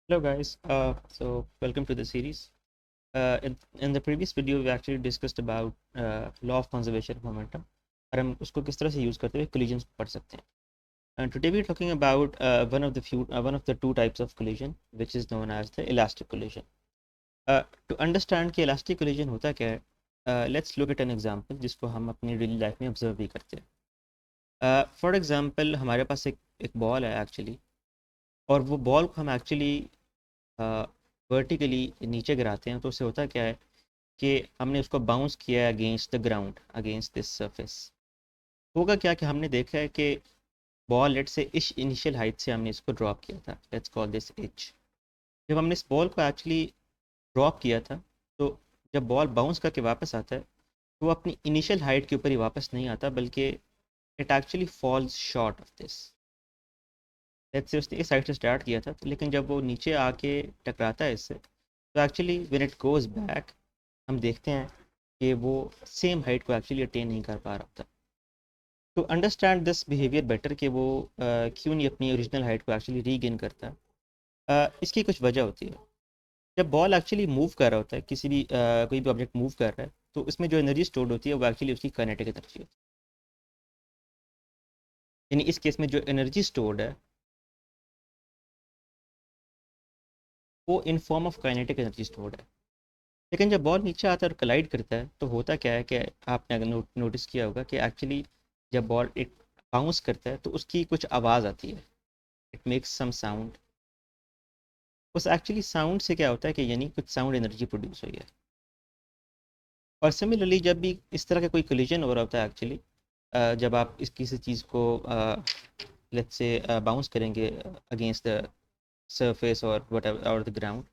Hello guys, so welcome to the series. In the previous video we actually discussed about law of conservation of momentum और हम उसको किस तरह से use करते हुए collisions को पढ़ सकते हैं. And today we are talking about one of the two types of collision which is known as the elastic collision. To understand कि elastic collision होता क्या है, let's look at an example जिसको हम अपनी daily life में observe भी करते हैं. For example हमारे पास एक बॉल है एक्चुअली, और वो बॉल को हम एक्चुअली वर्टिकली नीचे गिराते हैं तो उससे होता क्या है कि हमने उसको बाउंस किया है against the ground, against this surface. होगा क्या कि हमने देखा है कि बॉल लेट से इस इनिशियल हाइट से हमने इसको ड्रॉप किया था, लेट्स कॉल दिस एच. जब हमने इस बॉल को एक्चुअली ड्रॉप किया था तो जब बॉल बाउंस करके वापस आता है तो वो अपनी इनिशियल हाइट के ऊपर ही वापस नहीं आता, बल्कि it actually falls short of this. Let's say उसने इस साइड से स्टार्ट किया था, तो लेकिन जब वो नीचे आके टकराता है इससे, तो actually when it goes back हम देखते हैं कि वो सेम हाइट को एक्चुअली अटेन नहीं कर पा रहा था. To understand this behaviour better कि वो क्यों नहीं अपनी ओरिजिनल हाइट को एक्चुअली रीगेन करता, इसकी कुछ वजह होती है. जब बॉल एक्चुअली मूव कर रहा होता है, किसी भी कोई भी ऑब्जेक्ट मूव कर रहा है, तो इसमें जो एनर्जी स्टोर्ड होती है वो एक्चुअली उसकी काइनेटिक एनर्जी होती है. यानी इस केस में जो एनर्जी स्टोर्ड है वो in form of kinetic energy stored है. लेकिन जब बॉल नीचे आता है और कलाइड करता है तो होता क्या है कि आपने अगर नोटिस किया होगा कि एक्चुअली जब बॉल एक बाउंस करता है तो उसकी कुछ आवाज़ आती है, इट मेक्स सम साउंड. उस एक्चुअली साउंड से क्या होता है कि यानी कुछ साउंड एनर्जी प्रोड्यूस हुई है. और सिमिलरली जब भी इस तरह का कोई कोलिजन हो रहा होता है एक्चुअली, जब आप इस किसी चीज़ को लेट्स से बाउंस करेंगे अगेंस्ट द सरफेस और वट और द ग्राउंड,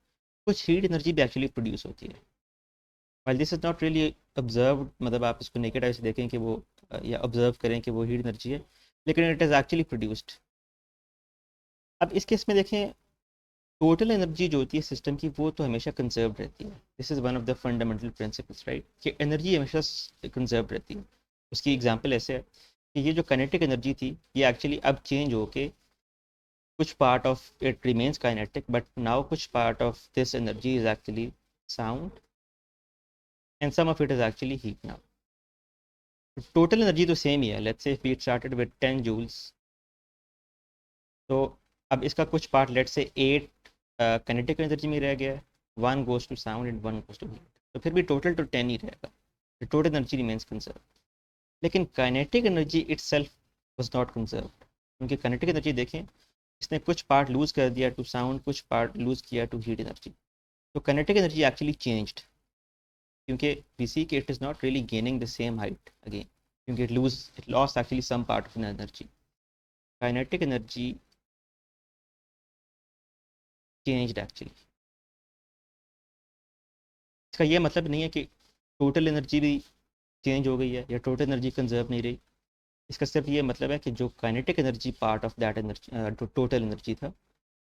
कुछ हीट एनर्जी भी एक्चुअली प्रोड्यूस होती है. while this is not really observed, मतलब आप इसको नेकेड आई से देखें कि वो या ऑब्जर्व करें कि वो हीट एनर्जी है, लेकिन इट इज़ एक्चुअली प्रोड्यूस्ड. अब इस केस में देखें, टोटल एनर्जी जो होती है सिस्टम की वो तो हमेशा कंजर्व रहती है. This is one of the fundamental principles, right, कि एनर्जी हमेशा कंजर्व रहती है. उसकी एग्जांपल ऐसे है कि ये जो काइनेटिक एनर्जी थी ये एक्चुअली अब चेंज होके कुछ part of it remains kinetic, but now कुछ part of this energy is actually sound and some of it is actually heat. Now total energy तो सेम ही है. लेट्स से वी स्टार्टेड विद 10 जूल्स, तो अब इसका कुछ part let's say 8 kinetic energy में रह गया है, 1 goes to sound and 1 goes to heat, तो फिर भी टोटल तो 10 ही रहेगा. The total energy remains conserve. लेकिन kinetic energy itself was not conserve, क्योंकि काइनेटिक एनर्जी देखें, इसने कुछ पार्ट लूज कर दिया टू साउंड, कुछ पार्ट लूज किया टू हीट एनर्जी. तो काइनेटिक एनर्जी एक्चुअली चेंज्ड, क्योंकि वी सी कि it is not really gaining the same height again, क्योंकि it lost actually some part of energy. Kinetic energy changed actually. इसका ये मतलब नहीं है कि टोटल एनर्जी भी चेंज हो गई है या टोटल एनर्जी कंजर्व नहीं रही. इसका सिर्फ ये मतलब है कि जो kinetic energy part of that energy total energy था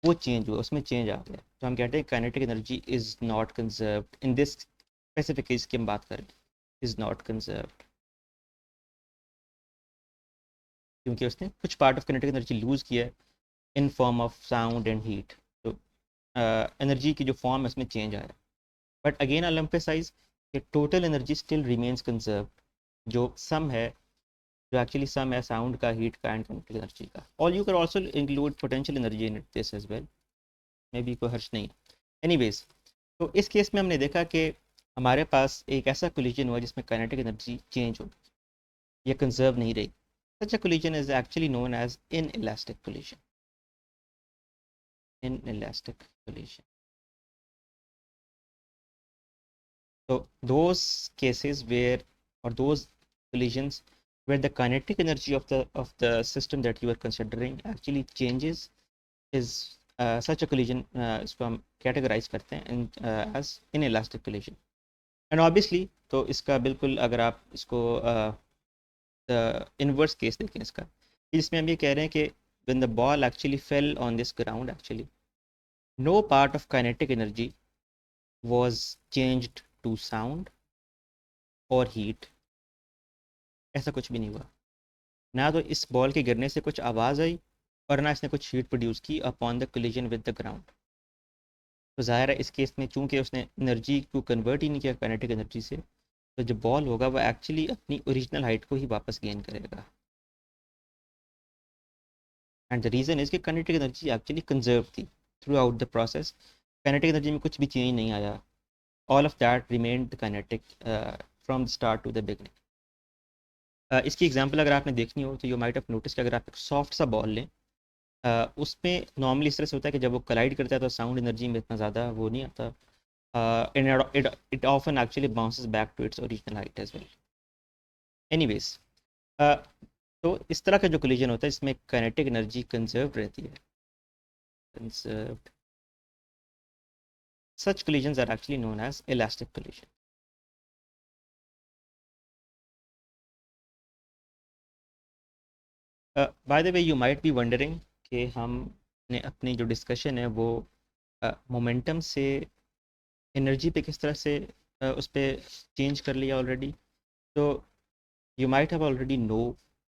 वो चेंज हुआ, उसमें चेंज आ गया. तो हम कहते हैं kinetic energy is not conserved in this specific case की हम बात करें, इज़ नॉट कंजर्व्ड, क्योंकि उसने कुछ part of kinetic energy lose किया है in form of sound and heat. तो एनर्जी की जो फॉर्म है उसमें चेंज आया. बट अगेन आई एम्फेसाइज कि total energy still remains conserved. जो सम है, जो एक्चुअली सम है साउंड का, हीट का एंड काइनेटिक एनर्जी का. और you can also include potential energy in this as well, maybe कोई हर्ष नहीं. एनीवेज, तो इस केस में हमने देखा कि हमारे पास एक ऐसा कोलिजन हुआ जिसमें काइनेटिक एनर्जी चेंज हो, ये कंजर्व नहीं रही. Such a collision is actually known as inelastic collision. Inelastic collision. So those cases where, or those collisions where the kinetic energy of the system that you are considering actually changes is such a collision, इसको हम categorize करते हैं as inelastic collision. And obviously तो इसका बिल्कुल अगर आप इसको inverse case देखें इसका, इसमें हम ये कह रहे हैं कि when the ball actually fell on this ground, actually no part of kinetic energy was changed to sound or heat. ऐसा कुछ भी नहीं हुआ. ना तो इस बॉल के गिरने से कुछ आवाज़ आई और ना इसने कुछ हीट प्रोड्यूस की upon the collision with the ground. तो ज़ाहिर है इस केस में चूंकि उसने एनर्जी को कन्वर्ट ही नहीं किया काइनेटिक एनर्जी से, तो जो बॉल होगा वो एक्चुअली अपनी ओरिजिनल हाइट को ही वापस गेन करेगा। एंड द रीज़न इज़ कि काइनेटिक एनर्जी एक्चुअली कंजर्व थी throughout the process. Kinetic energy में कुछ भी चेंज नहीं आया, all of that remained kinetic from the start to the beginning. इसकी एग्जांपल अगर आपने देखनी हो तो यू माइट हैव नोटिस कि अगर आप एक सॉफ्ट सा बॉल लें, उसमें नॉर्मली इस तरह से होता है कि जब वो कलाइड करता है तो साउंड एनर्जी में इतना ज़्यादा वो नहीं आता, it often actually bounces back to its original height as well. Anyways, तो इस तरह का जो कोलिजन होता है इसमें काइनेटिक एनर्जी कंजर्व रहती है, conserved. Such collisions are actually known as elastic collision. By the way, you might be wondering कि हमने अपनी जो डिस्कशन है वो मोमेंटम से एनर्जी पे किस तरह से उस पर चेंज कर लिया ऑलरेडी। तो you might have already know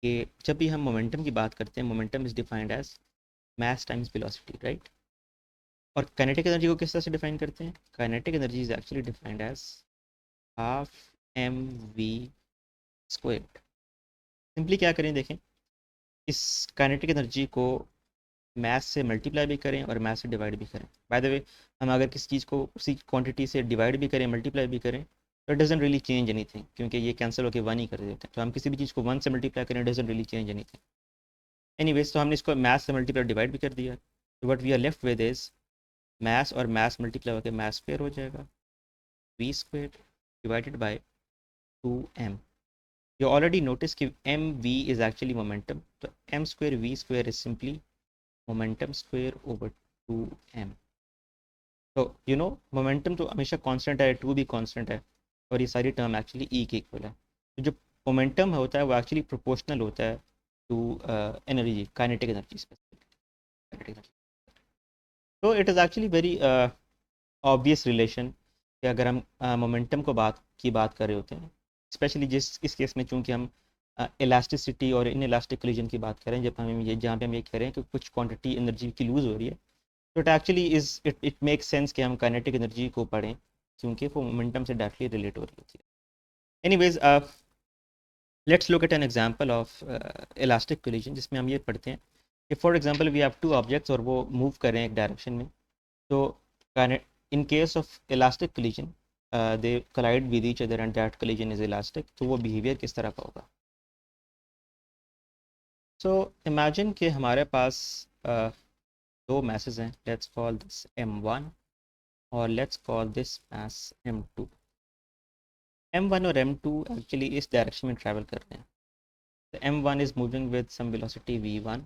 कि जब भी हम मोमेंटम की बात करते हैं, momentum is defined as mass times velocity, right. और काइनेटिक एनर्जी को किस तरह से डिफाइन करते हैं? Kinetic energy is actually defined as half m v squared. Simply क्या करें, देखें, इस काइनेटिक एनर्जी को मैथ से मल्टीप्लाई भी करें और मैथ से डिवाइड भी करें। बाय द वे, हम अगर किसी चीज़ को उसी क्वांटिटी से डिवाइड भी करें, मल्टीप्लाई भी करें, तो it doesn't really change anything, क्योंकि ये कैंसिल होकर वन ही कर देते हैं। तो हम किसी भी चीज़ को वन से मल्टीप्लाई करें, doesn't really change anything. Anyways, तो हमने इसको मैथ से मल्टीप्लाई डिवाइड भी कर दिया, तो what we are left with is math और मैथ मल्टीप्लाई होकर मैथ स्क्वायर हो जाएगा, V square divided by 2m। You already notice कि M V is actually momentum, तो M square V square is simply momentum square over 2m। तो you know momentum तो हमेशा constant है, to भी कांस्टेंट है, और ये सारी टर्म एक्चुअली ई के इक्वल है। तो जो मोमेंटम होता है वो एक्चुअली प्रोपोर्शनल होता है to energy, kinetic energy specific. तो it is actually very obvious relation कि अगर हम मोमेंटम को बात कर रहे होते हैं, स्पेशली इस केस में चूंकि हम इलास्टिसिटी और इन इलास्टिक कोलिजन की बात करें, जब हम ये जहाँ पे हम ये कह रहे हैं कि कुछ क्वांटिटी एनर्जी की लूज़ हो रही है, तो it actually it makes sense कि हम काइनेटिक एनर्जी को पढ़ें, क्योंकि वो मोमेंटम से डायरेक्टली रिलेट हो रही होती है। Anyways, let's look at an example of elastic collision, जिसमें हम ये पढ़ते हैं कि for example we have two objects और वो मूव कर रहे हैं एक डायरेक्शन में। तो in case of elastic collision, they collide with each other and that collision is elastic, तो वो behavior किस तरह का होगा? So imagine कि हमारे पास दो masses हैं, let's call this m1 और let's call this mass m2। m1 और m2 actually इस डायरेक्शन में ट्रैवल कर रहे हैं। तो m1 is moving with some velocity v1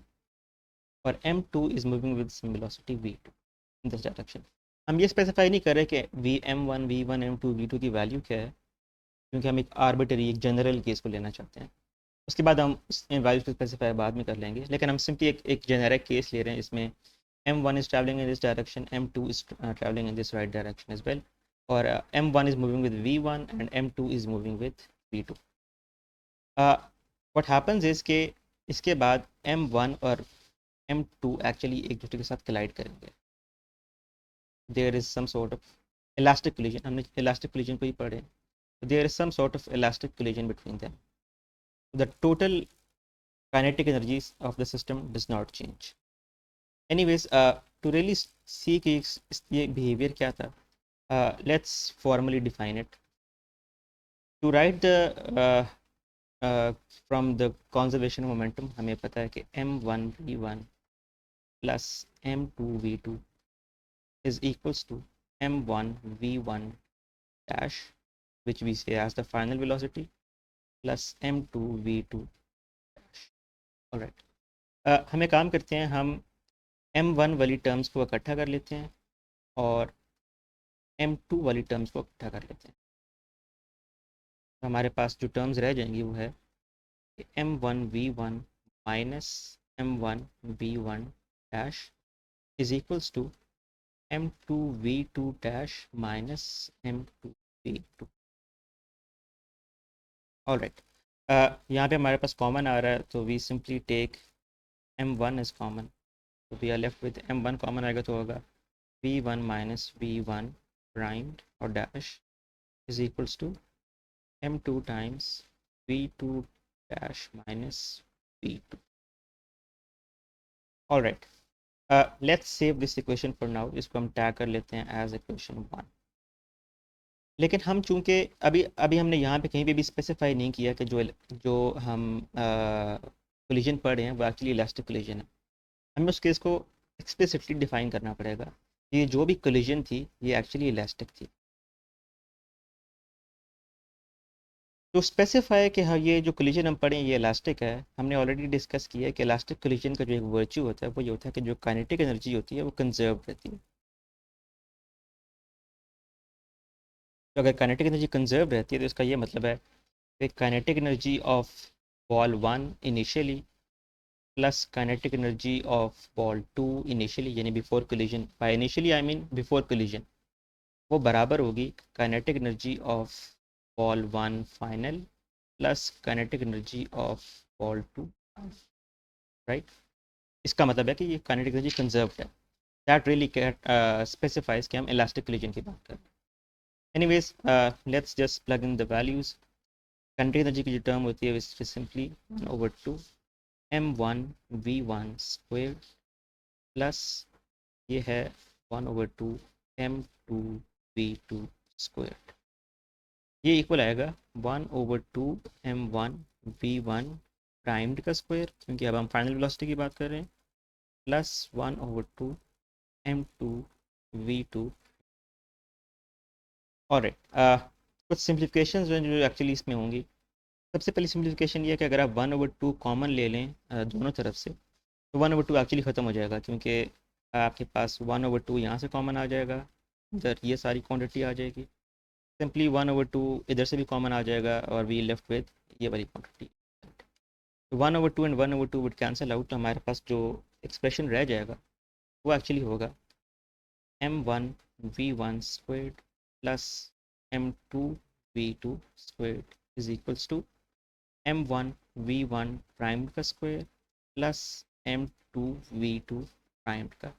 और m2 is moving with some velocity v2 in this direction। हम ये स्पेसिफाई नहीं कर रहे कि m1 v1 m2 v2 की वैल्यू क्या है, क्योंकि हम एक आर्बिटरी, एक जनरल केस को लेना चाहते हैं। उसके बाद हम वैल्यूज को स्पेसिफाई बाद में कर लेंगे, लेकिन हम सिंपली एक जेनेरिक केस ले रहे हैं। इसमें m1 is travelling in this direction, m2 is travelling in this right direction as well, और m1 is moving with v1 and m2 is moving with v2। What happens is के इसके बाद m1 और m2 actually एक दूसरे के साथ collide करेंगे। There is some sort of elastic collision, हमने इलास्टिक कोलिजन को ही पढ़े। There is some sort of elastic collision between them. The total kinetic energies of the system does not change. Anyways, to really see कि ये behavior क्या था, let's formally define it. To write the from the conservation of momentum, हमें पता है कि m1 v1 plus m2 v2 is equals to m1 v1 dash, which we say as the final velocity, plus m2 v2 dash. Alright. हमें काम करते हैं, हम m1 वाली टर्म्स को इकट्ठा कर लेते हैं और m2 वाली टर्म्स को इकट्ठा कर लेते हैं। तो हमारे पास जो टर्म्स रह जाएंगी वो है m1 v1 minus m1 v1 dash is equals to m2 v2 dash minus m2 v2। Alright, यहाँ पे हमारे पास कॉमन आ रहा है, तो we simply take m1 is common, तो we are left with m1 common आएगा तो होगा v1 minus v1 primed or dash is equals to m2 times v2 dash minus v2. all right, let's save this equation for now. इसको हम tag कर लेते हैं as equation 1। लेकिन हम चूंकि अभी अभी हमने यहाँ पे कहीं पे भी स्पेसिफाई नहीं किया कि जो जो हम कोलिजन पढ़ रहे हैं वो एक्चुअली इलास्टिक कोलिजन है। हमें उस केस को एक्सप्लिसिटली डिफाइन करना पड़ेगा। ये जो भी कोलिजन थी ये एक्चुअली इलास्टिक थी। तो स्पेसिफाई कि हाँ ये जो कोलिजन हम पढ़े ये इलास्टिक है, हमने ऑलरेडी डिस्कस किया है कि इलास्टिक कोलिजन का जो एक वर्च्यू होता है वो ये होता है कि जो काइनेटिक एनर्जी होती है वो कंजर्व रहती है। तो अगर काइनेटिक एनर्जी कंजर्व रहती है तो इसका ये मतलब है कि kinetic energy of ball 1 initially plus kinetic energy of ball 2 initially, यानी before collision, by initially I mean before collision, वो बराबर होगी kinetic energy of ball 1 final plus kinetic energy of ball 2, right. इसका मतलब है कि ये काइनेटिक एनर्जी कंजर्व्ड है। दैट रियली स्पेसिफाइज कि हम इलास्टिक कोलिजन की बात कर रहे हैं। Anyways, let's just plug in the values. Kinetic energy की जो टर्म होती है वो simply 1/2 m1 v1 square plus ये है 1/2 m2 v2 स्क्वायर। ये इक्वल आएगा 1/2 m1 v1 प्राइम्ड का स्क्वायर, क्योंकि अब हम फाइनल वेलोसिटी की बात कर रहे हैं, प्लस 1/2 m2 v2। और कुछ सिंप्लीफिकेशन जो एक्चुअली इसमें होंगी। सबसे पहली सिंप्लीफिकेशन ये है कि अगर आप 1/2 कॉमन ले लें दोनों तरफ से तो 1/2 एक्चुअली ख़त्म हो जाएगा, क्योंकि आपके पास 1/2 यहाँ से कॉमन आ जाएगा, इधर ये सारी क्वांटिटी आ जाएगी। सिंपली 1/2 इधर से भी कॉमन आ जाएगा और वी लेफ्ट विद ये वाली क्वांटिटी। तो 1/2 एंड 1/2 वुड कैंसिल आउट, तो हमारे पास जो एक्सप्रेशन रह जाएगा वो एक्चुअली होगा m1 v1 squared plus m2 v2 squared is equals to m1 v1 primed का square plus m2 v2 primed का।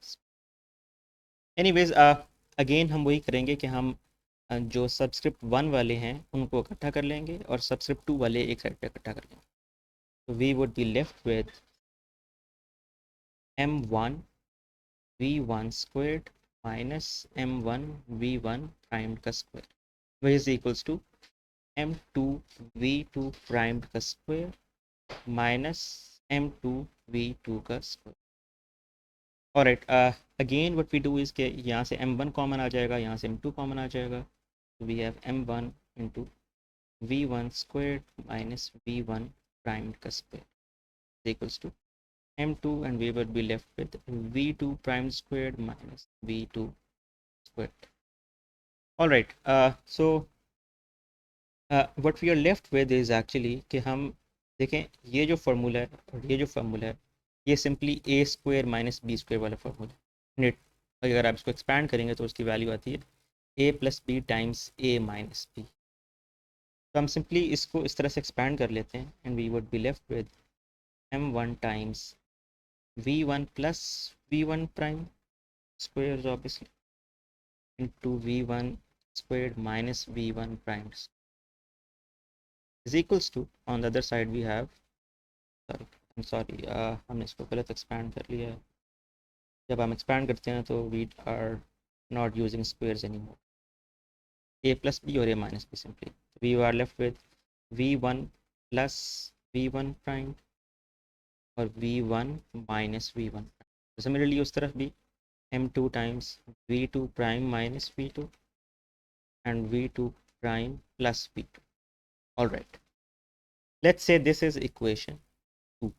एनीवेज, अगेन हम वही करेंगे कि हम जो सबस्क्रिप्ट 1 वाले हैं उनको इकट्ठा कर लेंगे और सबस्क्रिप्ट 2 वाले एक साइड पे इकट्ठा कर लेंगे। तो we would be left with m1 v1 squared minus m1 v1 primed का square which is equals to m2 v2 primed का स्क्वायर माइनस m2 v2 का square. Alright, again what we do is के यहाँ से m1 common आ जाएगा, यहाँ से m2 कॉमन आ जाएगा। We have m1 into v1 squared minus v1 primed का square equals to m2 and we would be left with v2 prime squared minus v2 squared. All right, so what we are left with is actually कि हम देखें ये जो formula है और ये जो फार्मूला है ये simply a square minus b square वाला फार्मूला है। नेट अगर आप इसको एक्सपैंड करेंगे तो उसकी वैल्यू आती है a plus b times a minus b. तो हम सिंपली इसको इस तरह से एक्सपैंड कर लेते हैं and we would be left with m1 times v1 plus v1 prime squares obviously into v1 squared minus v1 prime is equals to, on the other side we have, sorry हमने इसको गलत expand कर लिया है। जब हम expand करते हैं तो we are not using squares anymore. a plus b और a minus b simply, we are left with v1 plus v1 prime और v1 माइनस v1। सिमिलरली उस तरफ भी m2 times v2 prime minus v2 and v2 prime plus v2. All right, let's say this is equation 2।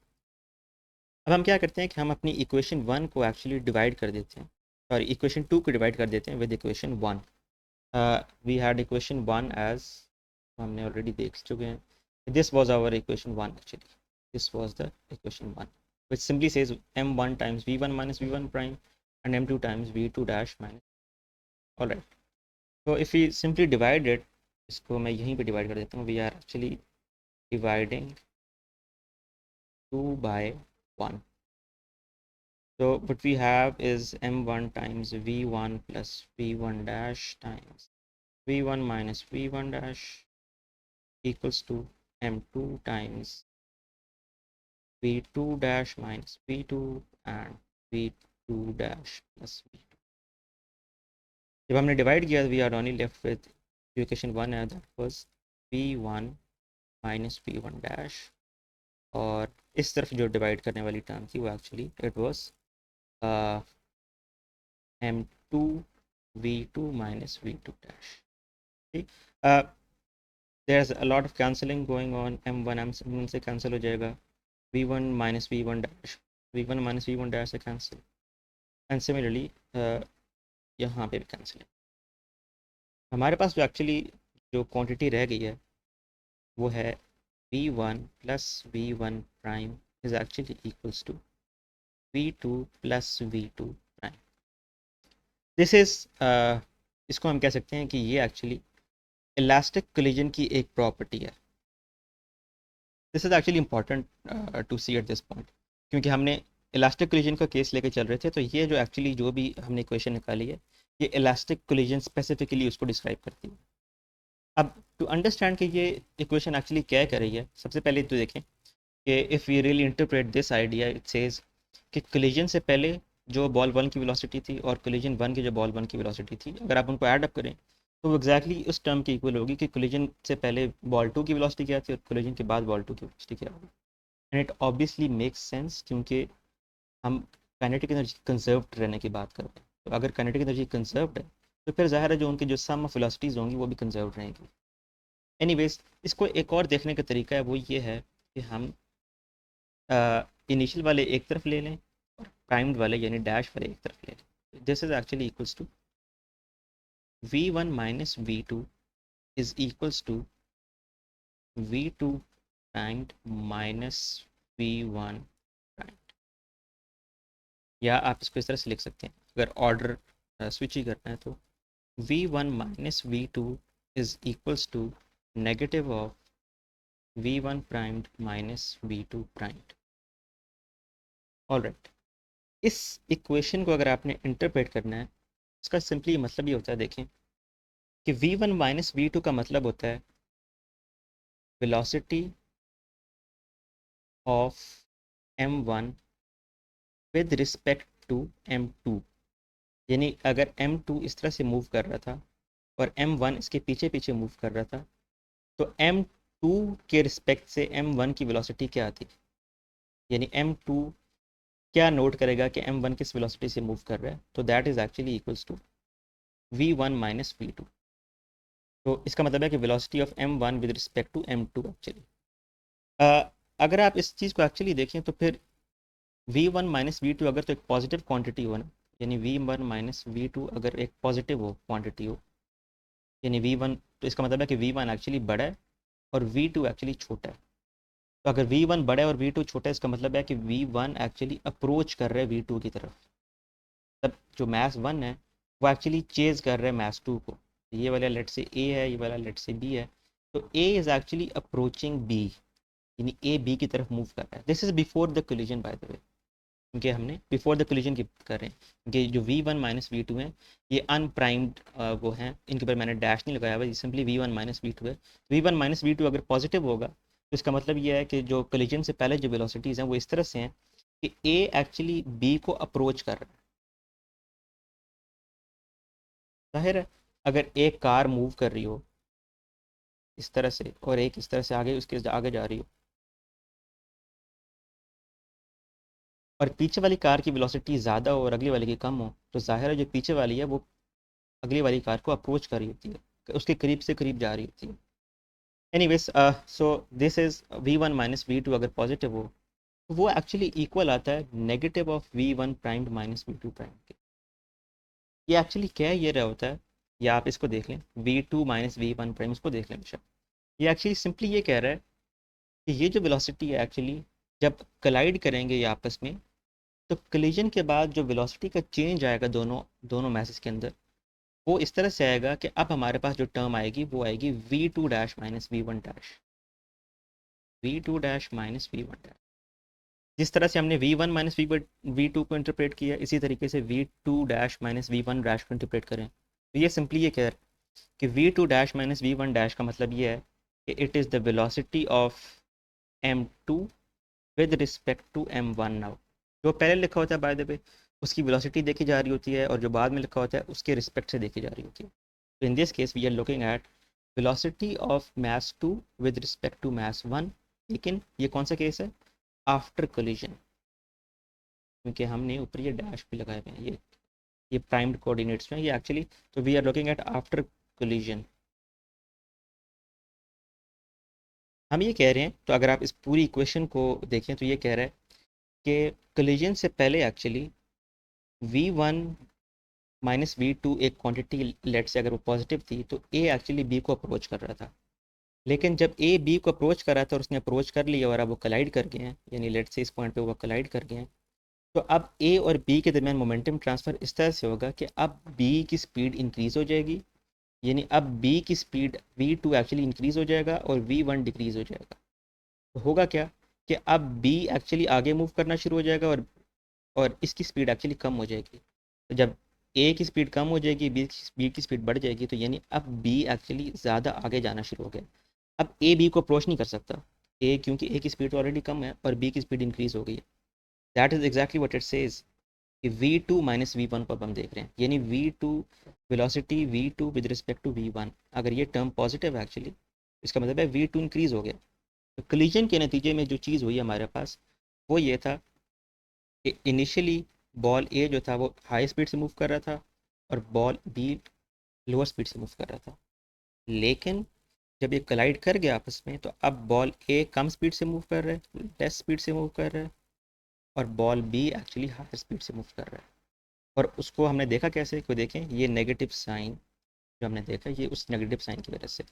अब हम क्या करते हैं कि हम अपनी इक्वेशन 1 को एक्चुअली डिवाइड कर देते हैं, सॉरी इक्वेशन 2 को डिवाइड कर देते हैं with equation 1। We had equation 1 as, हमने ऑलरेडी देख चुके हैं, this was our equation 1 actually, this was the equation 1 which simply says m1 times v1 minus v1 prime and m2 times v2 dash minus। all right, so if we simply divide it, इसको मैं यहीं पे divide कर देता हूँ। We are actually dividing 2 by 1। So what we have is m1 times v1 plus v1 dash times v1 minus v1 dash equals to m2 times v2 dash minus v2 and v2 dash plus v2. जब हमने divide किया we are only left with equation one है, that was v1 minus v1 dash, और इस तरफ जो divide करने वाली टर्म थी वो actually it was m2 v2 minus v2 dash. ठीक, there is a lot of cancelling going on, m1 m1 से कैंसिल हो जाएगा, v1 minus v1 dash, v1 minus v1 dash से कैंसिल, एंड सिमिलरली यहाँ पे भी कैंसिल है. हमारे पास जो एक्चुअली जो क्वांटिटी रह गई है वो है v1 plus v1 prime is actually equals to v2 plus v2 prime. This is इसको हम कह सकते हैं कि ये एक्चुअली इलास्टिक कोलिजन की एक प्रॉपर्टी है. This is actually important to see at this point, क्योंकि हमने इलास्टिक कोलिजन का केस लेके चल रहे थे, तो ये जो एक्चुअली जो भी हमने इक्वेशन निकाली है ये इलास्टिक कोलिजन स्पेसिफिकली उसको डिस्क्राइब करती है. अब टू अंडरस्टैंड कि ये इक्वेशन एक्चुअली क्या कर रही है, सबसे पहले तो देखें कि if we really interpret this idea, it says कि कोलिजन से पहले जो बॉल वन की वेलोसिटी थी और कोलिजन वन की जो बॉल वन की वेलोसिटी थी, अगर आप उनको ऐड अप करें तो वो एग्जैक्टली उस टर्म की इक्वल होगी कि कोलिजन से पहले बॉल टू की वेलोसिटी क्या थी और कोलिजन के बाद बॉल टू की वेलोसिटी क्या होगी. And it obviously makes sense, क्योंकि हम काइनेटिक एनर्जी कंजर्व रहने की बात कर रहे हैं. तो अगर काइनेटिक एनर्जी कंजर्व्ड है तो फिर ज़ाहिर है जो उनकी जो सम ऑफ वेलोसिटीज़ होंगी वो भी कंजर्व रहेंगी. एनीवेज, इसको एक और देखने का तरीका है, वो ये है कि हम इनिशियल वाले एक तरफ ले लें और प्राइम्ड वाले यानी डैश वाले एक तरफ ले लें. This is actually equals to v1 minus v2 is equals to v2 primed minus v1 primed. या आप इसको इस तरह से लिख सकते हैं, अगर ऑर्डर स्विच ही करना है तो v1 minus v2 is equals to negative of v1 primed minus v2 primed. Alright, इस इक्वेशन को अगर आपने इंटरप्रेट करना है, इसका सिंपली मतलब ये होता है, देखें कि v1 माइनस v2 का मतलब होता है velocity of m1 with respect to m2. यानी अगर m2 इस तरह से मूव कर रहा था और m1 इसके पीछे पीछे मूव कर रहा था, तो m2 के रिस्पेक्ट से m1 की वेलोसिटी क्या थी, यानी m2 क्या नोट करेगा कि m1 किस वेलोसिटी से मूव कर रहा है, तो that is actually equals to v1 minus v2. तो इसका मतलब है कि velocity of m1 with respect to m2 actually. अगर आप इस चीज़ को एक्चुअली देखें तो फिर v1 माइनस v2 अगर तो एक पॉजिटिव क्वांटिटी हो ना, यानी v1 माइनस v2 अगर एक पॉजिटिव हो क्वांटिटी हो, यानी v1, तो इसका मतलब है कि v1 एक्चुअली बड़ा है और v2 एक्चुअली छोटा है. तो अगर v1 बड़ा है और v2 छोटा है, इसका मतलब है कि v1 एक्चुअली अप्रोच कर रहा है v2 की तरफ. तब जो मैस 1 है वो एक्चुअली चेज कर रहा है मैस 2 को. ये वाला लेट से a है, ये वाला लेट से b है, तो a is actually approaching b, यानी ए बी की तरफ मूव कर रहा है. This is before the collision bye the वे, क्योंकि हमने बिफोर द कोलिजन की बात कर रहे हैं, क्योंकि जो v1 माइनस v2 हैं ये अनप्राइम्ड वो हैं, इनके ऊपर मैंने डैश नहीं लगाया हुआ, ये सिंपली v1 माइनस v2 है. v1 माइनस v2 अगर पॉजिटिव होगा तो इसका मतलब ये है कि जो कोलिजन से पहले जो वेलोसिटीज़ हैं वो इस तरह से हैं कि a एक्चुअली b को अप्रोच कर रहा है. जाहिर है अगर एक कार मूव कर रही हो इस तरह से और एक इस तरह से आगे उसके आगे जा रही हो और पीछे वाली कार की वेलोसिटी ज़्यादा हो और अगली वाली की कम हो, तो जाहिर है जो पीछे वाली है वो अगली वाली कार को अप्रोच कर रही होती है, उसके करीब से करीब जा रही होती है. Anyways, so this is v1 minus v2 अगर पॉजिटिव हो तो वो एक्चुअली इक्वल आता है negative of v1 primed minus v2 prime के. ये एक्चुअली क्या है ये रहा होता है, या आप इसको देख लें v2 माइनस v1 प्राइम, इसको देख लें बेशक. ये एक्चुअली सिंपली ये कह रहा है कि ये जो वेलोसिटी है एक्चुअली जब कलाइड करेंगे ये आपस में, तो कोलिजन के बाद जो वेलोसिटी का चेंज आएगा दोनों दोनों मैसेज के अंदर, वो इस तरह से आएगा कि अब हमारे पास जो टर्म आएगी वो आएगी v2 dash minus v1 dash, v2 dash minus v1 dash. जिस तरह से हमने V1 माइनस V2 को इंटरप्रेट किया, इसी तरीके से V2 dash minus V1 dash को इंटरप्रेट करें। तो ये सिंपली ये कह रहा है कि V2 dash minus V1 dash का मतलब ये है कि it is the velocity of M2 with respect to M1 now. जो पहले लिखा होता है बाय द वे, उसकी वेलोसिटी देखी जा रही होती है, और जो बाद में लिखा होता है उसके रिस्पेक्ट से देखी जा रही होती है। तो in this case we are looking at velocity of mass 2 with respect to mass 1। लेकिन ये कौन सा केस है? आफ्टर कोलिजन, क्योंकि हमने ऊपर ये डैश भी लगाए हुए हैं, ये प्राइम्ड कोऑर्डिनेट्स में, ये एक्चुअली, तो we are looking at after collision. हम ये कह रहे हैं, तो अगर आप इस पूरी इक्वेशन को देखें तो ये कह रहा है कि कोलिजन से पहले एक्चुअली V1 माइनस V2 एक क्वांटिटी लेट से अगर वो पॉजिटिव थी, तो A एक्चुअली B को अप्रोच कर रहा था। लेकिन जब A B को अप्रोच कर रहा था और उसने अप्रोच कर लिया और अब वो कोलाइड कर गए हैं, यानी लेट से इस पॉइंट पे वो कोलाइड कर गए हैं, तो अब A और B के दरमियान मोमेंटम ट्रांसफ़र इस तरह से होगा कि अब B की स्पीड इंक्रीज़ हो जाएगी, यानी अब B की स्पीड V2 एक्चुअली इंक्रीज़ हो जाएगा और V1 डिक्रीज़ हो जाएगा। तो होगा क्या कि अब B एक्चुअली आगे मूव करना शुरू हो जाएगा और इसकी स्पीड एक्चुअली कम हो जाएगी। तो जब ए की स्पीड कम हो जाएगी, बी की स्पीड बढ़ जाएगी, तो यानी अब बी एक्चुअली ज़्यादा आगे जाना शुरू हो गया। अब ए बी को अप्रोच नहीं कर सकता, क्योंकि ए की स्पीड ऑलरेडी कम है और बी की स्पीड इंक्रीज़ हो गई है। That is exactly what it says कि V2 माइनस V1 को अब हम देख रहे हैं, यानी V2 velocity V2 with respect to V1, अगर ये टर्म पॉजिटिव है एक्चुअली, इसका मतलब है V2 इंक्रीज़ हो गया। तो कोलिजन के नतीजे में जो चीज़ हुई हमारे पास, वो ये था कि इनिशियली बॉल ए जो था वो हाई स्पीड से मूव कर रहा था और बॉल बी लोअर स्पीड से मूव कर रहा था। लेकिन जब ये कोलाइड कर गया आपस में, तो अब बॉल ए कम स्पीड से मूव कर रहा है, लेस स्पीड से मूव कर रहा है, और ball B actually high speed से मूव कर रहा है। और उसको हमने देखा कैसे, कोई देखें, ये नेगेटिव साइन जो हमने देखा, ये उस नेगेटिव साइन की वजह से,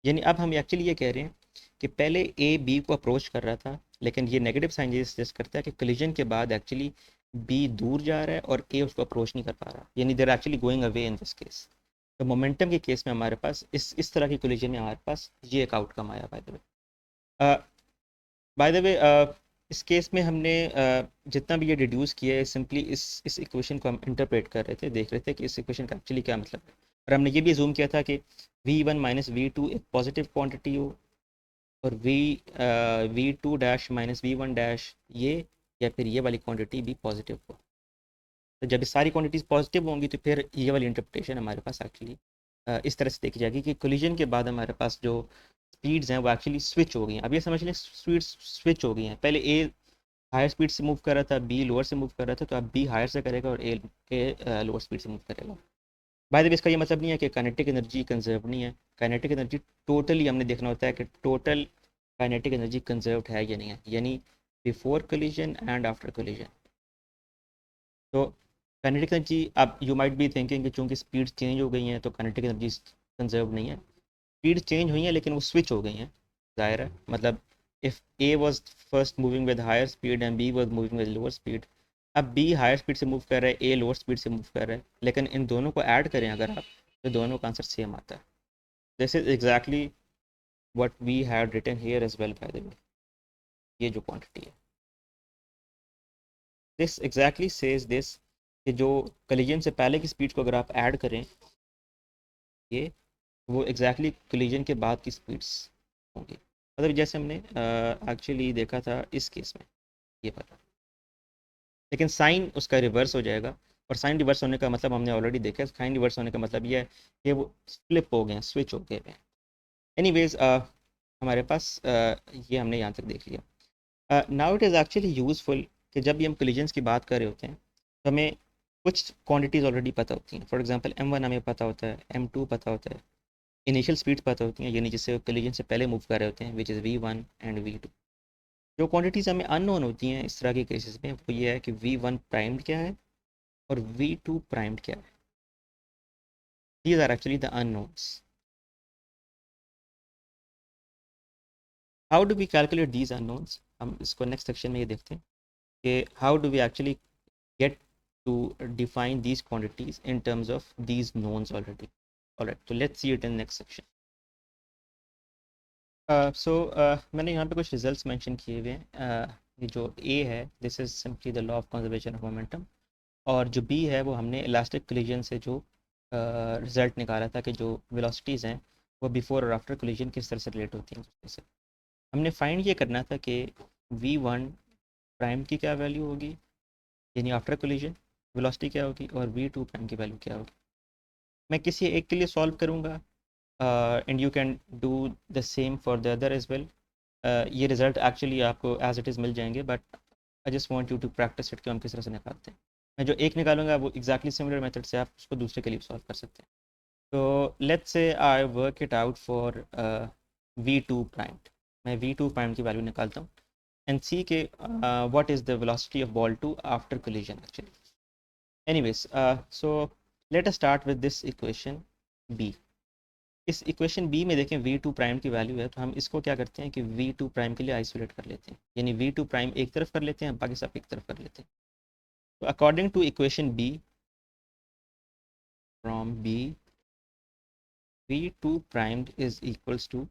यानी अब हम एक्चुअली ये कह रहे हैं कि पहले ए बी को अप्रोच कर रहा था, लेकिन ये नेगेटिव साइन ये सजेस्ट करता है कि कोलिजन के बाद एक्चुअली बी दूर जा रहा है और ए उसको अप्रोच नहीं कर पा रहा, यानी there actually going away in this case. तो मोमेंटम के केस में हमारे पास इस तरह की कोलिजन में हमारे पास ये एक आउटकम आया। बाय द वे इस केस में हमने जितना भी ये डिड्यूस किया है, सिंपली इस इक्वेशन को हम इंटरप्रेट कर रहे थे, देख रहे थे कि इस इक्वेशन का एक्चुअली क्या मतलब है। और हमने ये भी जूम किया था कि V1 माइनस V2 एक पॉजिटिव क्वांटिटी हो, और V2 dash minus V1 dash ये, या फिर ये वाली क्वांटिटी भी पॉजिटिव हो। तो जब ये सारी क्वांटिटीज़ पॉजिटिव होंगी, तो फिर ये वाली इंटरप्रिटेशन हमारे पास एक्चुअली इस तरह से देखी जाएगी कि कोलिजन के बाद हमारे पास जो स्पीड्स हैं वो एक्चुअली स्विच हो गई हैं। अब ये समझ लें स्पीड स्विच हो गई हैं, पहले ए हायर स्पीड से मूव कर रहा था, बी लोअर से मूव कर रहा था, तो अब बी हायर से करेगा और ए लोअर स्पीड से मूव करेगा। बाय द वे इसका ये मतलब नहीं है कि काइनेटिक एनर्जी कंजर्व नहीं है। काइनेटिक एनर्जी टोटली हमने देखना होता है कि टोटल काइनेटिक एनर्जी कंजर्व है या नहीं है, यानी before collision and after collision. तो काइनेटिक एनर्जी, अब यू माइट बी थिंकिंग कि चूंकि स्पीड चेंज हो गई हैं तो काइनेटिक एनर्जी कंजर्व नहीं है। स्पीड चेंज हुई है लेकिन वो स्विच हो गई हैं, जाहिर है। मतलब if A was first moving with higher speed and B was moving with lower speed, अब बी हायर स्पीड से मूव कर रहा है, ए लोअर स्पीड से मूव कर रहा है, लेकिन इन दोनों को ऐड करें अगर आप, तो दोनों का आंसर सेम आता है। This is exactly what we had written here as well by the way. ये जो क्वांटिटी है, दिस एग्जैक्टली सेज दिस कि जो कोलिजन से पहले की स्पीड को अगर आप ऐड करें, ये वो एग्जैक्टली कोलिजन के बाद की स्पीड्स होंगी। मतलब जैसे हमने एक्चुअली देखा था इस केस में, ये पता, लेकिन साइन उसका रिवर्स हो जाएगा। और साइन रिवर्स होने का मतलब हमने ऑलरेडी देखा है, साइन रिवर्स होने का मतलब ये है कि वो फ्लिप हो गए हैं, स्विच हो गए हैं। एनीवेज हमारे पास ये हमने यहाँ तक देख लिया। Now it is actually useful कि जब भी हम कोलिजन्स की बात कर रहे होते हैं, तो हमें कुछ क्वांटिटीज़ ऑलरेडी पता होती हैं। फॉर एग्जांपल M1 हमें पता होता है, M2 पता होता है, इनिशियल स्पीड्स पता होती हैं, यानी जिससे कोलिजन से पहले मूव कर रहे होते हैं, which is V1 and V2। जो क्वांटिटीज़ हमें अननोन होती हैं इस तरह के केसेस में, वो ये है कि V1 प्राइम्ड क्या है और V2 प्राइम्ड क्या है। These are actually the unknowns. How do we calculate these unknowns, हम इसको नेक्स्ट सेक्शन में ये देखते हैं कि how do we actually get to define these quantities in terms of these knowns already. All right, so let's see it in next section. मैंने यहाँ पे कुछ रिजल्ट्स मेंशन किए हुए हैं। ये जो ए है this is simply the law of conservation of momentum, और जो बी है वो हमने इलास्टिक कोलिजन से जो रिजल्ट निकाला था कि जो वेलोसिटीज़ हैं वो बिफोर और आफ्टर कोलिजन किस तरह से रिलेट होती हैं जैसे हमने फाइंड ये करना था कि v1 प्राइम की क्या वैल्यू होगी यानी आफ्टर कोलिजन वेलोसिटी क्या होगी, और v2 प्राइम की वैल्यू क्या होगी। मैं किसी एक के लिए सॉल्व करूँगा and you can do the same for the other as well. ये रिज़ल्ट एक्चुअली आपको एज इट इज़ मिल जाएंगे, but I just want you to practise it कि हम किस तरह से निकालते हैं। मैं जो एक निकालूंगा वो एग्जैक्टली सिमिलर मेथड से आप उसको दूसरे के लिए सॉल्व कर सकते हैं। तो let's say I work it out for v2 prime. मैं v2 प्राइम की वैल्यू निकालता हूँ एंड सी के what is the velocity of ball two after collision actually. Anyways so let us start with this equation b। इस इक्वेशन b में देखें v2 prime की वैल्यू है, तो हम इसको क्या करते हैं कि v2 प्राइम के लिए आइसोलेट कर लेते हैं, यानी v2 प्राइम एक तरफ कर लेते हैं, बाकी सब एक तरफ कर लेते हैं। तो according to equation b from b v2 primed is equals to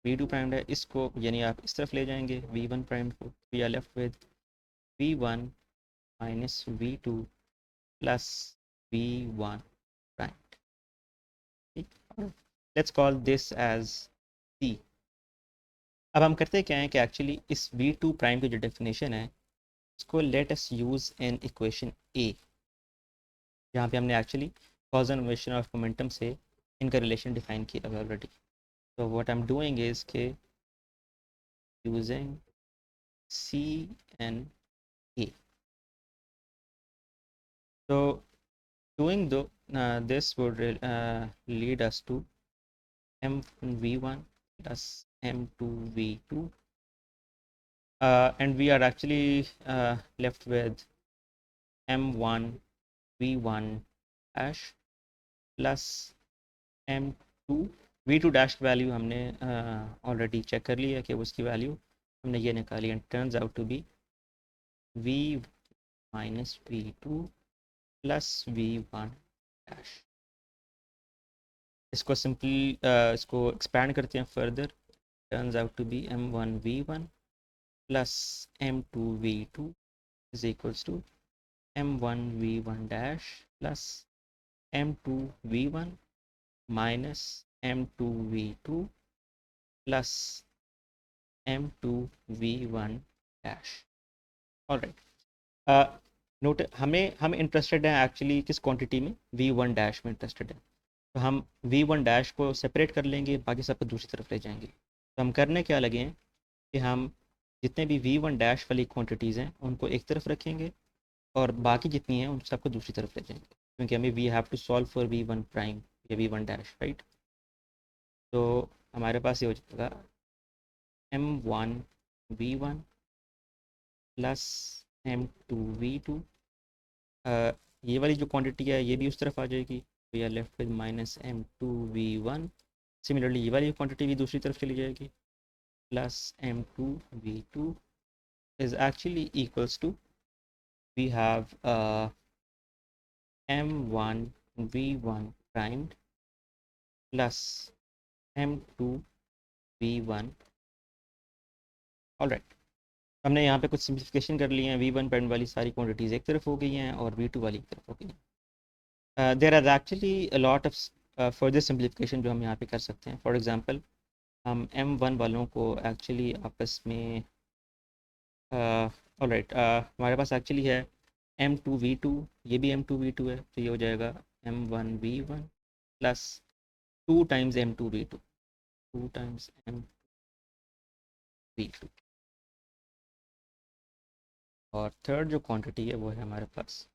v2 primed है इसको यानी आप इस तरफ ले जाएंगे v1 प्राइम को, we are left with v1 minus v2 plus v1 prime. ठीक, let's call this as c। अब हम करते क्या है कि एक्चुअली इस v2 प्राइम की जो डेफिनेशन है इसको let us use in equation A, जहाँ पे हमने एक्चुअली कॉन्जर्वेशन ऑफ मोमेंटम से इनका रिलेशन डिफाइन किया हुआ ऑलरेडी। तो what I am doing is के using C and A, so doing this would lead us to mv1 plus m2v2 and we are actually left with m1 v1 dash plus m2 v2 dash value हमने already check कर लिया कि उसकी value हमने ये निकाली and turns out to be v minus v2 plus v1 dash. इसको simply इसको एक्सपैंड करते हैं further, turns out to be m1 v1 plus m2 v2 is equals to m1 v1 dash plus m2 v1 minus m2 v2 plus m2 v1 dash. Alright, note हम interested हैं actually किस quantity में, v1 dash में interested है, तो हम v1 dash को separate कर लेंगे, बाकी सबको दूसरी तरफ ले जाएंगे। तो हम करने क्या लगे हैं कि हम जितने भी v1 डैश वाली क्वांटिटीज़ हैं उनको एक तरफ रखेंगे और बाकी जितनी हैं उन सबको दूसरी तरफ ले जाएंगे, क्योंकि हमें we have to solve for v1 prime या v1 डैश, राइट। तो हमारे पास ये हो जाएगा m1 v1 plus m2 v2, ये वाली जो क्वांटिटी है ये भी उस तरफ आ जाएगी, we are left with minus m2v1। Similarly ये वाली क्वांटिटी भी दूसरी तरफ चली जाएगी, plus m2v2 is actually equals to we have m1 v1 primed plus m2 v1। Alright, हमने यहाँ पे कुछ सिंप्लिफिकेशन कर लिए हैं, v1 प्राइम वाली सारी क्वांटिटीज़ एक तरफ हो गई हैं और v2 वाली एक तरफ हो गई हैं। There are actually a lot of further simplification जो हम यहाँ पे कर सकते हैं। फॉर एग्जांपल हम m1 वालों को एक्चुअली आपस में ऑलराइट हमारे पास एक्चुअली है m2v2, ये भी m2v2 है, तो ये हो जाएगा m1v1 plus 2 times m2v2, 2 times m2v2। और थर्ड जो क्वांटिटी है वो है हमारे पास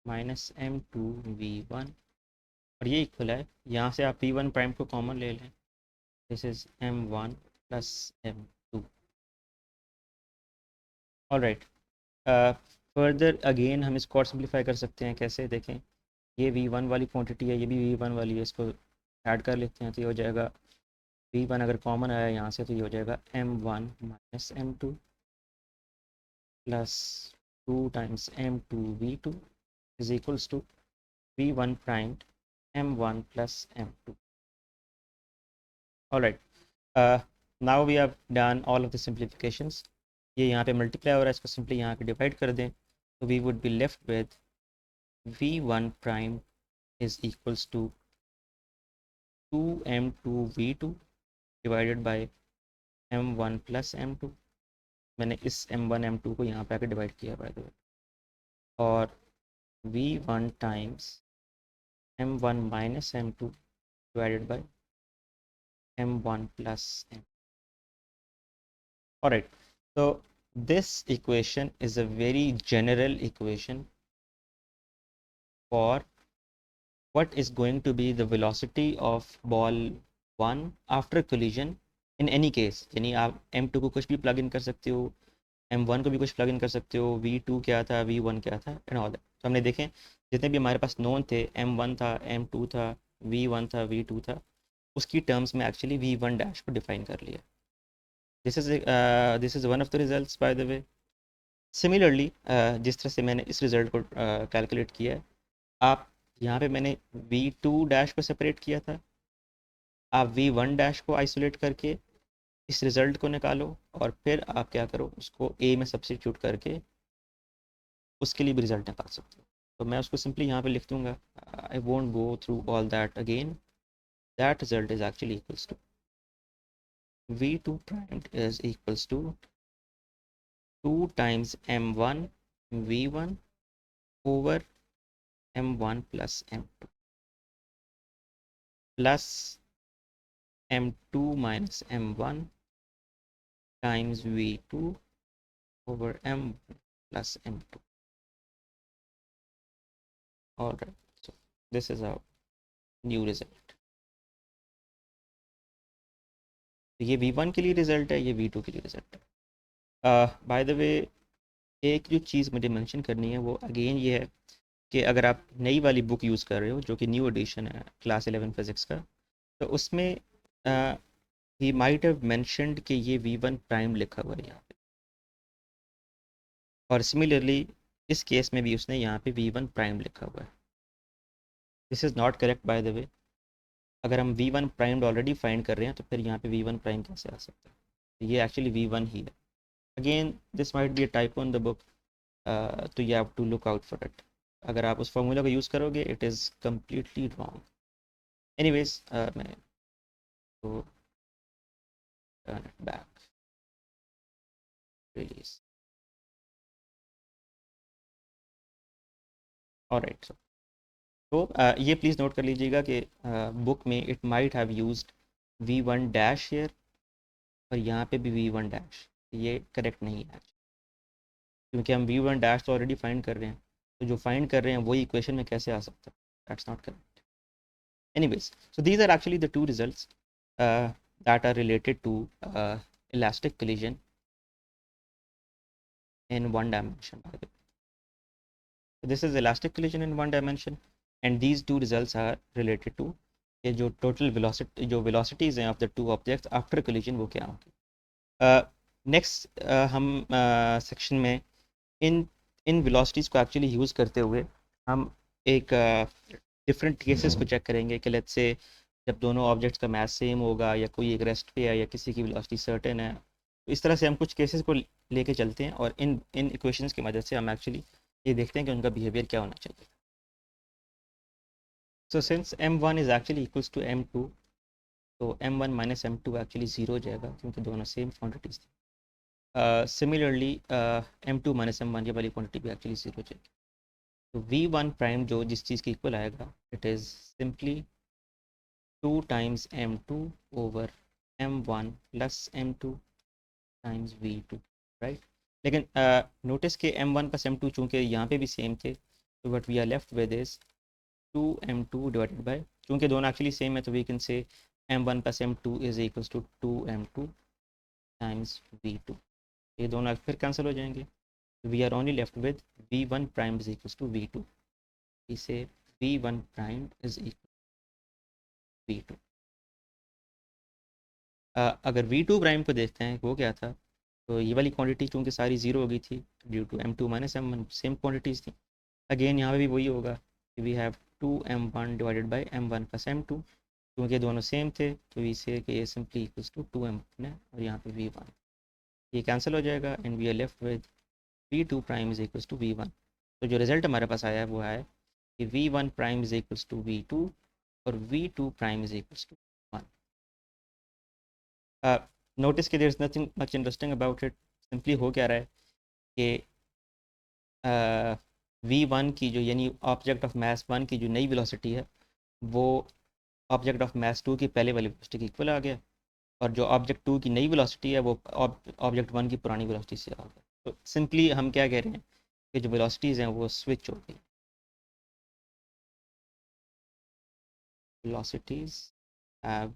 माइनस m2v1, और ये इक्वल है, यहाँ से आप v1 प्राइम को कॉमन ले लें, this is m1 plus m2। Alright, further again हम इसको और सिंप्लीफाई कर सकते हैं, कैसे देखें, ये v1 वाली क्वांटिटी है, ये भी v1 वाली है, इसको ऐड कर लेते हैं तो ये हो जाएगा v1 अगर कॉमन आया यहाँ से तो ये हो जाएगा m1 minus m2 plus 2 times m2v2 is equals to v1 prime m1 plus m2। Alright, now we have done all of the simplifications ये यहाँ पे मल्टीप्लाई हो रहा है, इसको सिंपली यहाँ पे डिवाइड कर दें, तो we would be left with v1 prime is equals to 2m2v2 divided by m1 plus m2। मैंने इस m1 m2 को यहाँ पे आके डिवाइड किया बाय द वे, और v1 times m1 minus m2 divided by m1 plus m। Alright, so this equation is a very general equation for what is going to be the velocity of ball 1 after collision in any case। यानी आप m2 को कुछ भी plug in कर सकते हो, m1 को भी कुछ प्लग इन कर सकते हो, v2 क्या था, v1 क्या था, एंड ऑल दैट। तो हमने देखें जितने भी हमारे पास नोन थे, m1 था, m2 था, v1 था, v2 था, उसकी टर्म्स में एक्चुअली v1 डैश को डिफाइन कर लिया। This is one of the results bye the way. Similarly जिस तरह से मैंने इस रिज़ल्ट को कैलकुलेट किया है, आप यहाँ पे मैंने v2 डैश को सेपरेट किया था, आप v1 डैश को आइसोलेट करके इस रिज़ल्ट को निकालो, और फिर आप क्या करो, उसको a में सब्स्टिट्यूट करके उसके लिए भी रिज़ल्ट निकाल सकते हो। तो मैं उसको सिंपली यहाँ पे लिख दूँगा, I won't go through all that again. That result is actually equals to v2 primed is equals to 2 times m1 v1 over m1 plus m2 plus m2 minus m1 times v2 over m1 plus m2। All right, so this is our new result। तो ये v1 के लिए result है, ये v2 के लिए result है। Bye the वे, एक जो चीज़ मुझे मेंशन करनी है वो अगेन ये है कि अगर आप नई वाली बुक यूज़ कर रहे हो, जो कि न्यू एडिशन है क्लास 11 फिज़िक्स का, तो उसमें ही माइट हैव मेंशन्ड कि ये v1 प्राइम लिखा हुआ है यहाँ पे, और सिमिलरली इस केस में भी उसने यहाँ पे v1 प्राइम लिखा हुआ है। This is not correct by the वे। अगर हम v1 प्राइम्ड ऑलरेडी फाइंड कर रहे हैं, तो फिर यहाँ पे v1 प्राइम कैसे आ सकता है? तो ये एक्चुअली v1 ही है। Again this might be a typo in the book, तो you have to look out for it. अगर आप उस फॉर्मूला को यूज़ करोगे, it is completely wrong. Anyways, मैं तो turn it back, release. Alright, तो ये प्लीज़ नोट कर लीजिएगा कि बुक में it might have used v1 dash here, और यहाँ पे भी v1 डैश। ये करेक्ट नहीं है क्योंकि हम v1 डैश तो ऑलरेडी फाइंड कर रहे हैं, तो जो फाइंड कर रहे हैं वही इक्वेशन में कैसे आ सकता है? That's not correct. Anyways, so these are actually the two results that are related to elastic collision in one dimension, by the way. So this is elastic collision in one dimension, and these two results are related to ये जो total velocity, जो velocities हैं of the two objects after collision, वो क्या होंगी। Next हम section में इन velocities को एक्चुअली यूज़ करते हुए हम एक डिफरेंट केसेस को चेक करेंगे कि लेट्स से जब दोनों ऑब्जेक्ट्स का मास सेम होगा, या कोई एक रेस्ट पे है, या किसी की वेलोसिटी सर्टेन है। तो इस तरह से हम कुछ केसेस को लेके चलते हैं, और इन इक्वेशंस की मदद से हम एक्चुअली ये देखते हैं कि उनका बिहेवियर क्या होना चाहिए। So since m1 is actually equals to m2, तो m1 minus m2 actually zero हो जाएगा क्योंकि दोनों सेम क्वान्टिटीज़ थी। सिमिलरली m2 माइनस m1 ये वाली क्वान्टिटी भी एक्चुअली ज़ीरो हो जाएगी। तो v1 प्राइम जो जिस चीज़ की इक्वल आएगा, it is simply 2 times m2 over m1 plus m2 times v2, right. लेकिन नोटिस के m1 प्लस m2 चूँकि यहाँ पे भी सेम थे, तो what we are left with is 2m2 divided by, चूँकि दोनों एक्चुअली सेम है, तो we can say m1 plus m2 is equals to 2m2 times v2। ये दोनों फिर कैंसिल हो जाएंगे, we are only left with v1 prime is equals to v2। इसे v1 prime is equal v2। अगर v2 prime को देखते हैं वो क्या था, तो ये वाली क्वांटिटी चूँकि सारी ज़ीरो हो गई थी due to m2 minus m1, same quantities थी। अगेन यहाँ पे भी वही होगा, we have 2m1 divided by m1 plus m2, क्योंकि दोनों सेम थे, तो इसे कि ये सिंपली इक्वल्स टू 2m1 है, और यहाँ पे v1। ये कैंसिल हो जाएगा and we are left with v2 prime is equals to v1। तो जो रिजल्ट हमारे पास आया है वो है कि v1 prime is equals to v2 और v2 prime is equals to 1। Notice कि there is nothing much interesting about it. Simply हो क्या रहा है कि v1 की जो यानी ऑब्जेक्ट ऑफ मास 1 की जो नई वेलोसिटी है वो ऑब्जेक्ट ऑफ मास 2 की पहले वाली वेलोसिटी के इक्वल आ गया, और जो ऑब्जेक्ट 2 की नई वेलोसिटी है वो ऑब्जेक्ट 1 की पुरानी वेलोसिटी से आ गया। तो सिंपली हम क्या कह रहे हैं कि जो वेलोसिटीज़ हैं वो स्विच हो गई। velocities have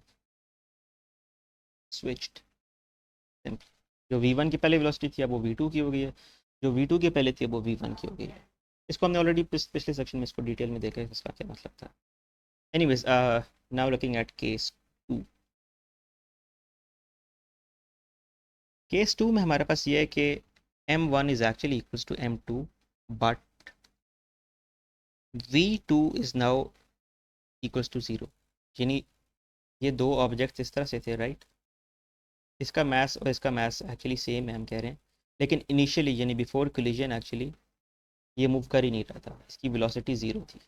switched simply। जो v1 की पहले वेलोसिटी थी अब वो v2 की हो गई है, जो v2 की पहले थी अब वो v1 की हो गई है। इसको हमने ऑलरेडी पिछले सेक्शन में इसको डिटेल में देखा है इसका क्या मतलब था। Anyways, now looking at case 2। Case 2 में हमारे पास ये है कि m1 is actually equals to m2 but v2 is now equals to 0। यानी ये दो ऑब्जेक्ट्स इस तरह से थे, राइट। इसका मास और इसका मास एक्चुअली सेम है हम कह रहे हैं, लेकिन इनिशियली यानी बिफोर कोलिजन एक्चुअली ये मूव कर ही नहीं रहा था, इसकी वेलोसिटी 0 थी।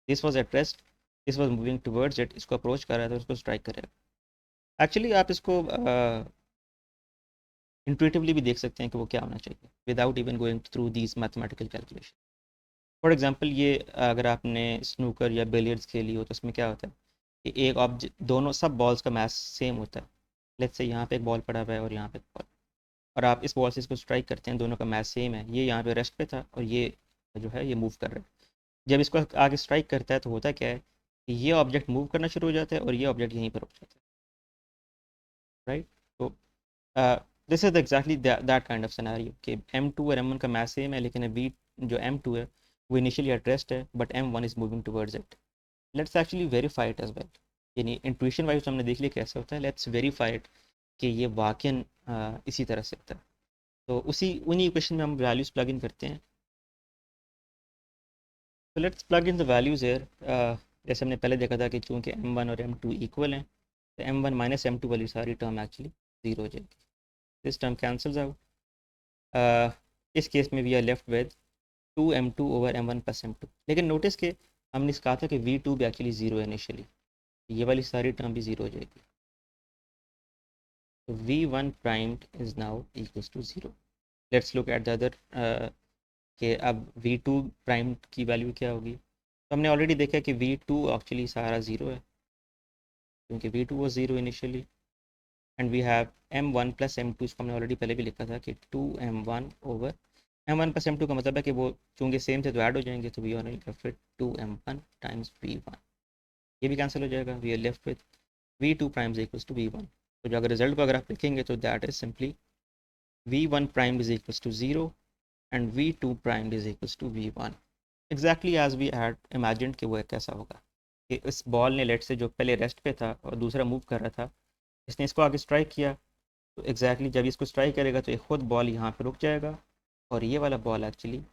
This was at rest, this was moving towards it, इसको अप्रोच कर रहा था, उसको स्ट्राइक करेगा। एक्चुअली आप इसको इंट्यूटिवली भी देख सकते हैं कि वो क्या होना चाहिए without even going through these mathematical calculation. For example ये अगर आपने स्नूकर या बिलियर्ड्स खेली हो तो उसमें क्या होता है कि एक ऑब्जेक्ट, दोनों सब बॉल्स का मास सेम होता है। लेट्स से यहाँ पे एक बॉल पड़ा हुआ है और यहाँ पे एक बॉल, और आप इस बॉल से इसको स्ट्राइक करते हैं, दोनों का मैच सेम है। ये यहाँ पे रेस्ट पे था और ये जो है ये मूव कर रहा है। जब इसको आगे स्ट्राइक करता है तो होता क्या है कि ये ऑब्जेक्ट मूव करना शुरू हो जाता है और ये ऑब्जेक्ट यहीं पर रुक जाता है, राइट। तो this is exactly that kind of scenario कि m2 और m1 का मैच सेम है, लेकिन अभी जो m2 है वो इनिशियली एट रेस्ट है but m1 is moving towards it. Let's actually verify it as well. यानी इंट्यूशन वाइज हमने देख लिया कैसे होता है, लेट्स वेरीफाई इट कि ये वाकई इसी तरह से होता है। तो उसी उन्हीं इक्वेशन में हम वैल्यूज़ प्लग इन करते हैं। तो let's plug in the values here. जैसे हमने पहले देखा था कि चूंकि m1 और m2 इक्वल हैं तो m1 माइनस m2 वाली सारी टर्म एक्चुअली 0 हो जाएगी। This term cancels out. इस केस में we are left with 2m2 over m1 plus m2। लेकिन नोटिस के हमने कहा था कि v2 भी एक्चुअली 0 है इनिशियली, ये वाली सारी टर्म भी 0 हो जाएगी। तो v1 primed is now equals to 0। Let's look at the other कि अब v2 प्राइम की वैल्यू क्या होगी। तो हमने ऑलरेडी देखा कि v2 एक्चुअली सारा 0 है क्योंकि v2 was 0 initially, and we have m1 plus m2। इसको हमने ऑलरेडी पहले भी लिखा था कि 2m1 over m1 plus m2 का मतलब है कि वो चूँकि सेम थे तो ऐड हो जाएंगे, तो we are left with 2m1 times v1। ये भी कैंसिल हो जाएगा, we are left with v2 prime is equals to v1। तो जो अगर रिजल्ट को अगर आप लिखेंगे तो that is simply v1 prime is equals to 0 and v2 prime is equals to v1 exactly as we had imagined कि वो कैसा होगा कि इस बॉल ने लेट से जो पहले रेस्ट पे था और दूसरा मूव कर रहा था, इसने इसको आगे स्ट्राइक किया, तो एग्जैक्टली जब इसको स्ट्राइक करेगा तो एक खुद बॉल यहाँ पे रुक जाएगा और ये वाला बॉल एक्चुअली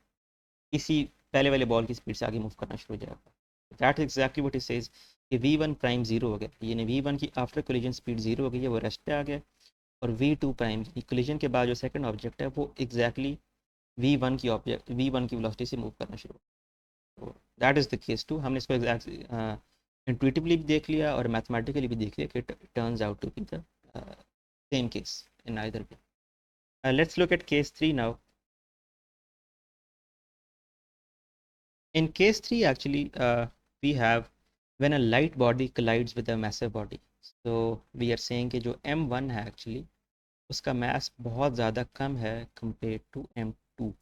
इसी पहले वाले बॉल की स्पीड से आगे मूव करना शुरू हो जाएगा। That is exactly what it says कि v1 प्राइम 0 हो गया, यानी v1 की आफ्टर कोलिजन स्पीड 0 हो गई है, वो रेस्ट पे आ गया। और v2 प्राइम कोलिजन के बाद जो सेकंड ऑब्जेक्ट है वो एग्जैक्टली v1 की वेलोसिटी से मूव करना शुरू। तो दैट इज़ द केस 2। हमने इसको एग्जैक्ट इंट्यूटिवली भी देख लिया और मैथमेटिकली भी देख लिया कि it turns out to be the same case in either way. Let's look at case 3 now. In case 3 actually we have when a light body collides with a massive body, so we are saying कि जो m1 है actually उसका mass बहुत ज़्यादा कम है compared to m2।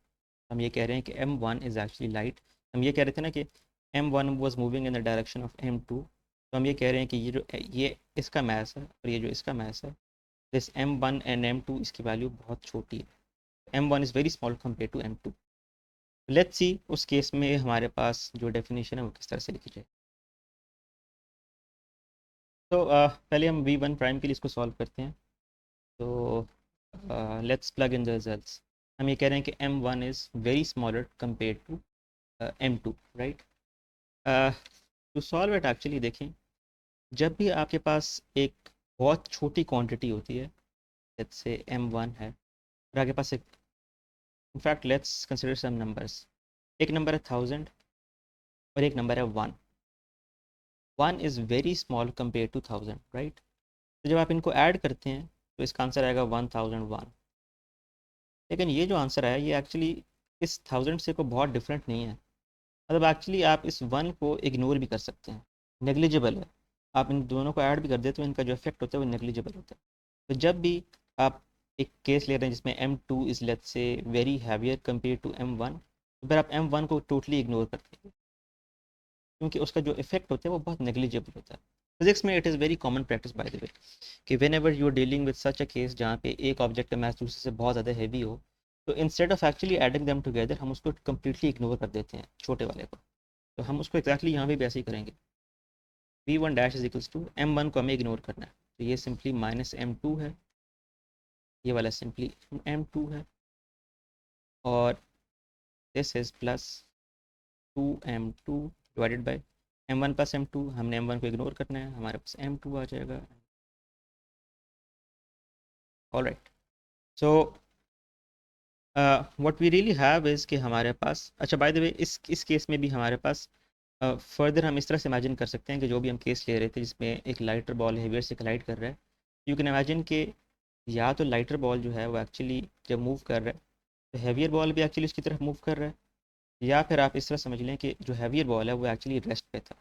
हम ये कह रहे हैं कि m1 is actually light। हम ये कह रहे थे ना कि m1 was moving in the direction of m2, तो हम ये कह रहे हैं कि ये इसका mass है और ये जो इसका mass है, this m1 and m2 इसकी वैल्यू बहुत छोटी है। m1 is very small compared to m2। Let's see उस केस में हमारे पास जो डेफिनेशन है वो किस तरह से लिखी जाए। तो पहले हम v1 प्राइम के लिए इसको सॉल्व करते हैं। तो let's plug in the results. हम ये कह रहे हैं कि m1 is very smaller compare to m2, right. To solve it actually देखें, जब भी आपके पास एक बहुत छोटी क्वांटिटी होती है, जैसे m1 है, फिर आगे पास एक, in fact let's consider some numbers. एक नंबर है 1000 और एक नंबर है 1। 1 is very small compare to 1000, right. तो जब आप इनको ऐड करते हैं तो इसका आंसर आएगा 1001। लेकिन ये जो आंसर आया ये एक्चुअली इस 1000 से को बहुत डिफरेंट नहीं है। मतलब एक्चुअली आप इस 1 को इग्नोर भी कर सकते हैं, नेग्लिजिबल है। आप इन दोनों को ऐड भी कर देते तो इनका जो इफेक्ट होता है वो नेग्लिजिबल होता है। तो जब भी आप एक केस ले रहे हैं जिसमें M2 is let's say very heavier compare to M1, तो फिर आप M1 को टोटली इग्नोर करते हैं क्योंकि उसका जो इफेक्ट होता है वो बहुत नेग्लिजिबल होता है। फिजिक्स में it is very common practice by the way कि whenever you are dealing with such a case जहाँ पे एक ऑब्जेक्ट का मास दूसरे से बहुत ज़्यादा हैवी हो, तो instead of actually adding them together हम उसको कम्प्लीटली इग्नोर कर देते हैं छोटे वाले को। तो हम उसको एक्जैक्टली यहाँ भी ऐसे ही करेंगे। V1 dash is equals to M1 को हमें इग्नोर करना है, तो ये सिंपली माइनस M2 है, ये वाला सिंपली M2 है, और this is plus 2M2 divided by M1 plus M2। हमने M1 को इग्नोर करना है, हमारे पास M2 आ जाएगा। All right, so what we really have is कि हमारे पास, अच्छा बाय द वे इस केस में भी हमारे पास फर्दर हम इस तरह से इमेजिन कर सकते हैं कि जो भी हम केस ले रहे थे जिसमें एक लाइटर बॉल हेवियर से कलाइड कर रहा है, यू कैन इमेजिन कि या तो लाइटर बॉल जो है वो एक्चुअली जब मूव कर रहा है तो हैवियर बॉल भी एक्चुअली उसकी तरफ मूव कर रहा है, या फिर आप इस तरह समझ लें कि जो हैवियर बॉल है वो एक्चुअली रेस्ट पे था,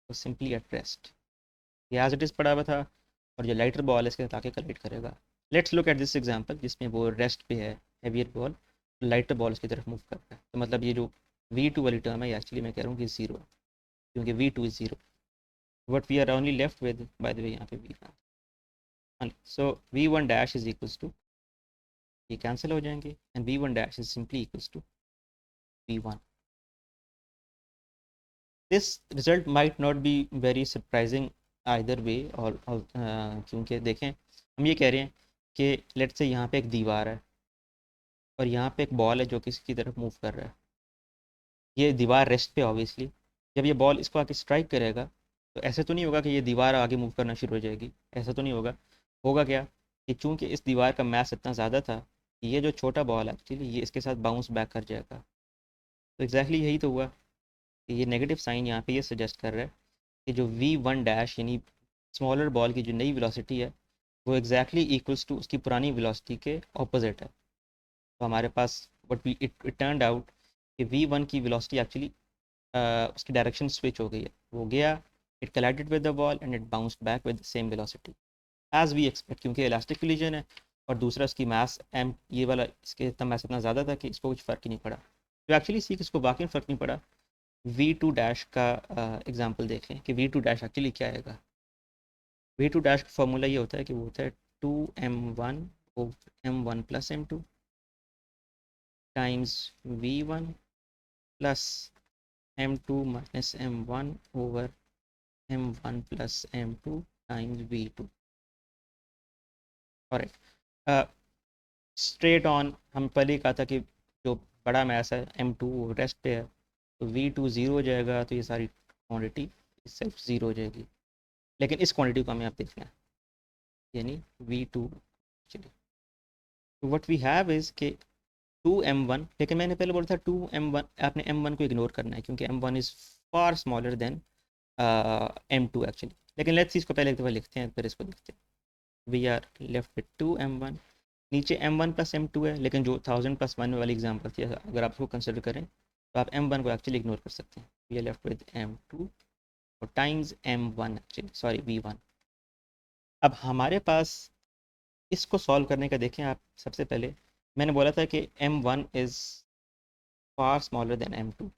तो सिंपली एट रेस्ट, ये एज इट इज़ पड़ा हुआ था, और जो लाइटर बॉल है इसके साथ आके कलेक्ट करेगा। Let's look at this example जिसमें वो रेस्ट पे है हैवियर बॉल, लाइटर बॉल उसकी तरफ मूव कर रहा है, तो मतलब ये जो V2 वाली टर्म है ये एक्चुअली मैं कह रहा हूँ कि ज़ीरो है, क्योंकि V2 is zero. What we are only left with by the way यहाँ पे V1, so V1 dash is equals to, ये कैंसिल हो जाएंगे, and V1 dash is simply equals to V1। This result might not be very surprising either way, और क्योंकि देखें हम ये कह रहे हैं कि लेट्स से यहाँ पे एक दीवार है और यहाँ पे एक बॉल है जो किसी की तरफ मूव कर रहा है। ये दीवार रेस्ट पे ऑब्वियसली, जब ये बॉल इसको आके स्ट्राइक करेगा तो ऐसे तो नहीं होगा कि ये दीवार आगे मूव करना शुरू हो जाएगी, ऐसा तो नहीं होगा। होगा क्या कि चूंकि इस दीवार का मास इतना ज़्यादा था कि ये जो छोटा बॉल है एक्चुअली ये इसके साथ बाउंस बैक कर जाएगा। तो एग्जैक्टली यही तो हुआ कि ये नेगेटिव साइन यहाँ पे ये सजेस्ट कर रहा है कि जो V1 डैश यानी स्मॉलर बॉल की जो नई वेलोसिटी है वो एग्जैक्टली इक्वल्स टू उसकी पुरानी वेलोसिटी के ऑपोजिट है। तो हमारे पास but we it turned out कि V1 की वेलोसिटी एक्चुअली उसकी डायरेक्शन स्विच हो गई है, वो गया, it collided with the ball and it bounced back with the same velocity as we expect, क्योंकि इलास्टिक कोलिजन है और दूसरा उसकी मास एम, ये वाला इसके इतना मास इतना ज़्यादा था कि इसको कुछ फ़र्क ही नहीं पड़ा। तो एक्चुअली सी इसको वाकई फ़र्क नहीं पड़ा। V2 डैश का एग्जांपल देख लें कि V2 डैश एक्चुअली क्या आएगा। V2 डैश का फॉर्मूला ये होता है कि वो होता है 2M1 M1 plus M2 times V1 plus M2 minus M1 over M1 plus M2 times V2। और स्ट्रेट ऑन हम पहले ही कहा था कि जो बड़ा मैस है M2 वो रेस्ट पे है, तो V2 ज़ीरो हो जाएगा, तो ये सारी क्वांटिटी सिर्फ ज़ीरो हो जाएगी। लेकिन इस क्वांटिटी को हमें आप देखना है, यानी V2 चलिए, तो व्हाट वी हैव इज़ के 2M1, लेकिन मैंने पहले बोला था 2M1, आपने M1 को इग्नोर करना है क्योंकि M1 is far smaller than M2 actually. लेकिन लेट्स इसको पहले एक दफ़ा लिखते हैं फिर इसको देखते हैं। We are left with 2M1, नीचे M1 प्लस M2 है, लेकिन जो 1000 प्लस 1 वाली एग्जांपल थी अगर आप उसको कंसिडर करें तो आप M1 को एक्चुअली इग्नोर कर सकते हैं। We are left with M2 और times M1 actually sorry V1। अब हमारे पास इसको सॉल्व करने का देखें आप, सबसे पहले मैंने बोला था कि M1 is far smaller than M2,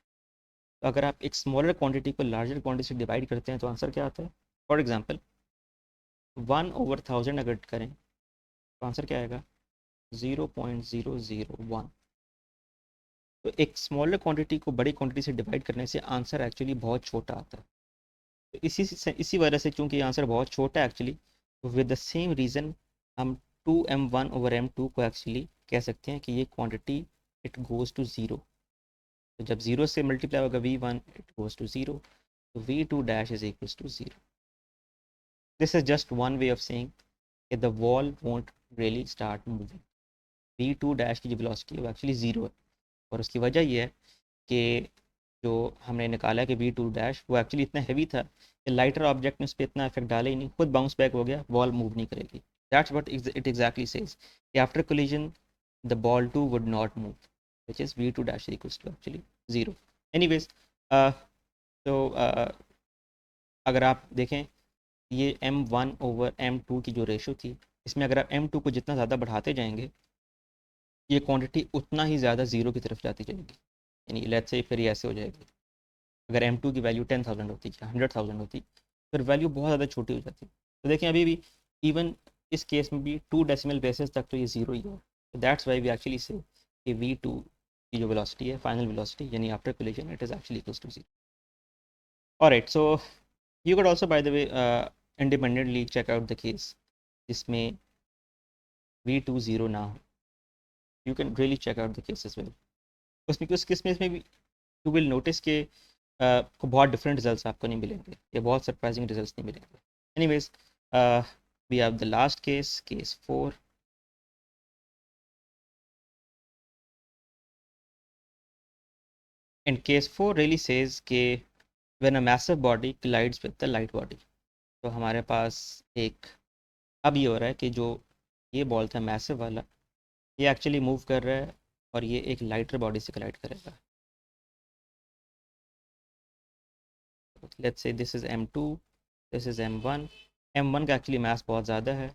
तो अगर आप एक स्मॉलर क्वांटिटी को लार्जर क्वांटिटी से डिवाइड करते हैं तो आंसर क्या आता है। फॉर एग्जांपल 1/1000 अगर करें तो आंसर क्या आएगा 0.001। तो एक स्मॉलर क्वांटिटी को बड़ी क्वांटिटी से डिवाइड करने से आंसर एक्चुअली बहुत छोटा आता है। तो इसी वजह से चूंकि आंसर बहुत छोटा है एक्चुअली, तो विद द सेम रीज़न हम 2M1 ओवर M2 को एक्चुअली कह सकते हैं कि ये quantity it goes to zero. तो जब ज़ीरो से मल्टीप्लाई होगा V1 it goes to zero, तो V2 dash is equals to zero. This is just one way of saying the wall won't really start moving. v2 dash की जो velocity है वो actually zero है। और उसकी वजह ये है कि जो हमने निकाला है कि v2 डैश वो एक्चुअली इतना हैवी था कि लाइटर ऑब्जेक्ट ने उस पर इतना इफेक्ट डाला ही नहीं, खुद बाउंस बैक हो गया, बॉल मूव नहीं करेगी। That's what it exactly says कि after collision the ball two would not move, which is v2 dash equals to actually zero. Anyways, तो अगर आप देखें ये m1/m2 की जो रेशो थी, इसमें अगर आप m2 को जितना ज़्यादा बढ़ाते जाएंगे ये क्वांटिटी उतना ही ज़्यादा ज़ीरो की तरफ जाती जाएगी। यानी लेट्स से फिर ये ऐसे हो जाएगी, अगर m2 की वैल्यू 10,000 होती या 100,000 होती फिर वैल्यू बहुत ज़्यादा छोटी हो जाती। तो देखें अभी भी इवन इस केस में भी 2 डेसिमल बेसिस तक तो ये ज़ीरो ही है। दैट्स वाई वी एक्चुअली से कि v2 की जो वेलोसिटी है, फाइनल वेलोसिटी यानी after collision, it is actually equals to zero. Alright, so you could also, by the way, independently check out the case जिसमें v2 ज़ीरो ना हो। You can really check out the case as well। उसमें उस case में इसमें भी you will notice कि को बहुत डिफरेंट रिजल्ट्स आपको नहीं मिलेंगे, या बहुत सरप्राइजिंग रिजल्ट्स नहीं मिलेंगे। Anyways, we have the last case, case 4। And case 4 really says कि when a massive body collides with the light body, तो हमारे पास एक अब ये हो रहा है कि जो ये बॉल था मैसिव वाला, ये एक्चुअली मूव कर रहा है और ये एक लाइटर बॉडी से कलाइड करेगा। Let's say this is m2, this is m1। m1 का एक्चुअली मास बहुत ज़्यादा है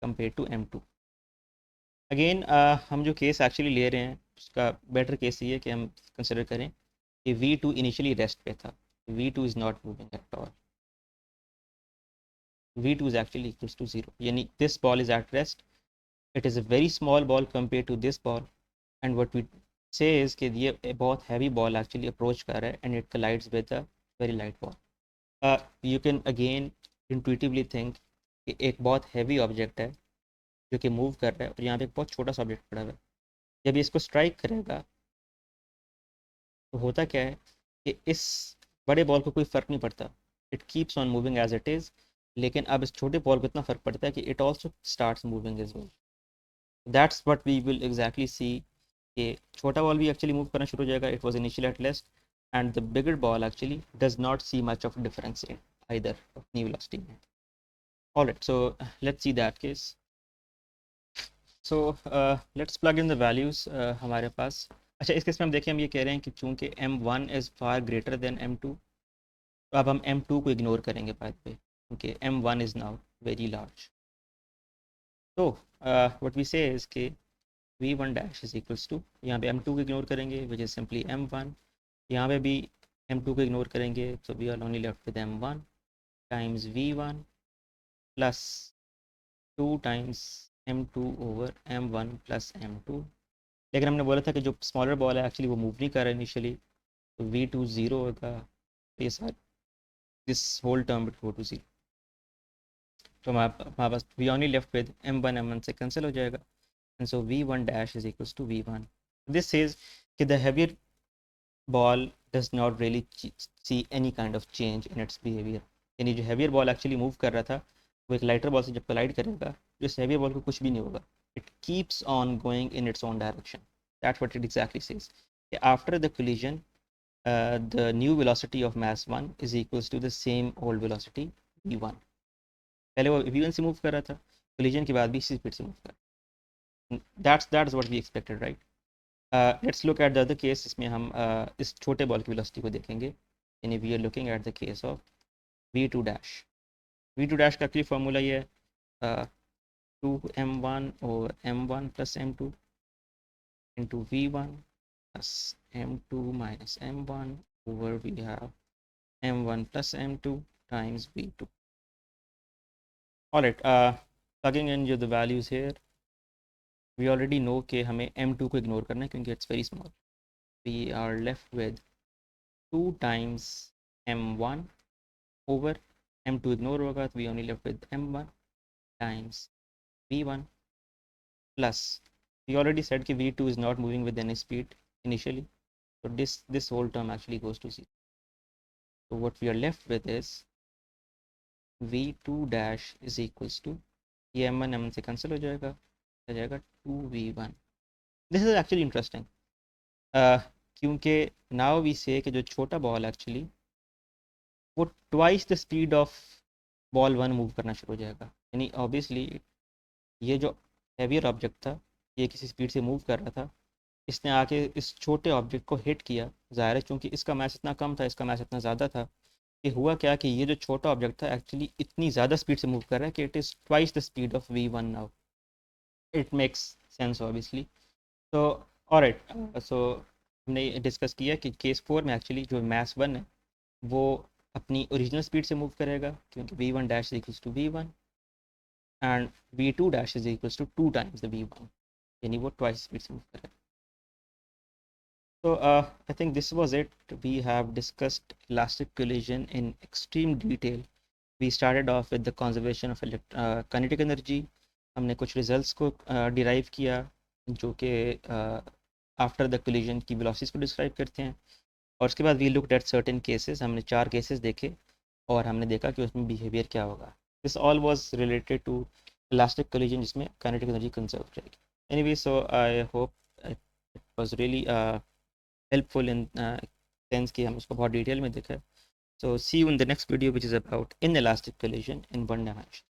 कंपेयर टू m2। अगेन हम जो केस एक्चुअली ले रहे हैं उसका बेटर केस ये है कि हम कंसिडर करें कि v2 इनिशियली रेस्ट पे था, v2 is not moving at all, v2 is actually equals to zero, यानी this ball is at rest, it is a very small ball compare to this ball, and what we say is कि ये बहुत heavy ball actually approach कर रहा है and it collides with a very light ball. You can again intuitively think कि एक बहुत heavy object है जो कि मूव कर रहा है और यहाँ पे एक बहुत छोटा सा ऑब्जेक्ट पड़ा हुआ है। जब ये इसको स्ट्राइक करेगा तो होता क्या है कि इस बड़े बॉल को कोई फ़र्क नहीं पड़ता, it keeps on moving as it is, लेकिन अब इस छोटे बॉल को इतना फ़र्क पड़ता है कि it also starts moving as well. That's what we will exactly see कि छोटा बॉल भी एक्चुअली मूव करना शुरू हो जाएगा, it was initially at rest, and the bigger ball actually does not see much of difference in either अपनी velocity में। Alright, so let's see that case. So let's plug in the values हमारे पास। अच्छा, इस case में हम देखें, हम ये कह रहे हैं कि चूंकि m1 is far greater than m2, तो अब हम m2 को इग्नोर करेंगे बाय द वे, क्योंकि m1 is now very large. तो व्हाट वी से इज़ के v1 dash is equals to, यहाँ पे m2 को इग्नोर करेंगे विच इज़ सिंपली m1, यहाँ पे भी m2 को इग्नोर करेंगे तो we are only left with m1 times v1 plus 2 times m2 over m1 plus m2। लेकिन हमने बोला था कि जो स्मॉलर बॉल है एक्चुअली वो मूव नहीं कर रहा है इनिशियली, तो v2 ज़ीरो होगा, तो ये सारे this whole term will go to zero. तो हमारे पास we only left with m1 से कैंसिल हो जाएगा, and so v1 dash is equals to v1। This says that the heavier ball does not really see any kind of change in its behaviour, यानी जो heavier ball actually move कर रहा था वो एक लाइटर बॉल से जब collide करेगा जो इस हैवियर बॉल को कुछ भी नहीं होगा, it keeps on going in its own direction. That's what it exactly says कि after the collision the new velocity of mass 1 is equals to the same old velocity v1। पहले वो v1 से move कर रहा था, collision के बाद भी इसी स्पीड से मूव कर रहा है। That's what we expected, right. Let's look at the other case, इसमें हम इस छोटे बॉल की वेलोसिटी को देखेंगे, यानी we are looking at the case of v2 dash. v2 dash का एक्चुअली फार्मूला ये है 2m1 और m1 plus m2 into v1 plus m2 minus m1 over we have m1 plus m2 times v2। Alright, plugging in the values here, we already know कि हमें m2 को ignore करना है क्योंकि it's very small। We are left with 2 times m1 over m2 ignore होगा तो we only left with m1 times v1 plus we already said कि v2 is not moving with any speed initially, so this whole term actually goes to 0। So what we are left with is v2 dash is equals to, ये m1 m1 से cancel हो जाएगा, आ जाएगा 2v1। This is actually interesting, क्योंकि now we से कि जो छोटा बॉल एक्चुअली वो twice the speed of ball one move करना शुरू हो जाएगा। यानी ऑब्वियसली ये जो हैवियर ऑब्जेक्ट था ये किसी स्पीड से मूव कर रहा था, इसने आके इस छोटे ऑब्जेक्ट को हिट किया। ज़ाहिर है चूँकि इसका मास इतना कम था, इसका मास इतना ज़्यादा था कि हुआ क्या कि ये जो छोटा ऑब्जेक्ट था एक्चुअली इतनी ज़्यादा स्पीड से मूव कर रहा है कि it is twice the speed of v1 now. It makes sense obviously. तो ऑलराइट, सो हमने डिस्कस किया कि केस 4 में एक्चुअली जो मास 1 है वो अपनी ओरिजिनल स्पीड से मूव करेगा, क्योंकि v1 dash is equals to v1 and v2 dash is equals to 2 times the v1, यानी वो ट्वाइस स्पीड से मूव करेगा। So I think this was it. We have discussed elastic collision in extreme detail. We started off with the conservation of kinetic energy. हमने कुछ results को derive किया जो कि after the collision की velocities को describe करते हैं, और उसके बाद we looked at certain cases. हमने 4 cases देखे और हमने देखा कि उसमें behavior क्या होगा. This all was related to elastic collision जिसमें kinetic energy conserve रहेगी. Anyway, so I hope it was really helpful in sense कि हम उसको बहुत डिटेल में देखा है. So see you in the next video which is about inelastic collision in one dimension.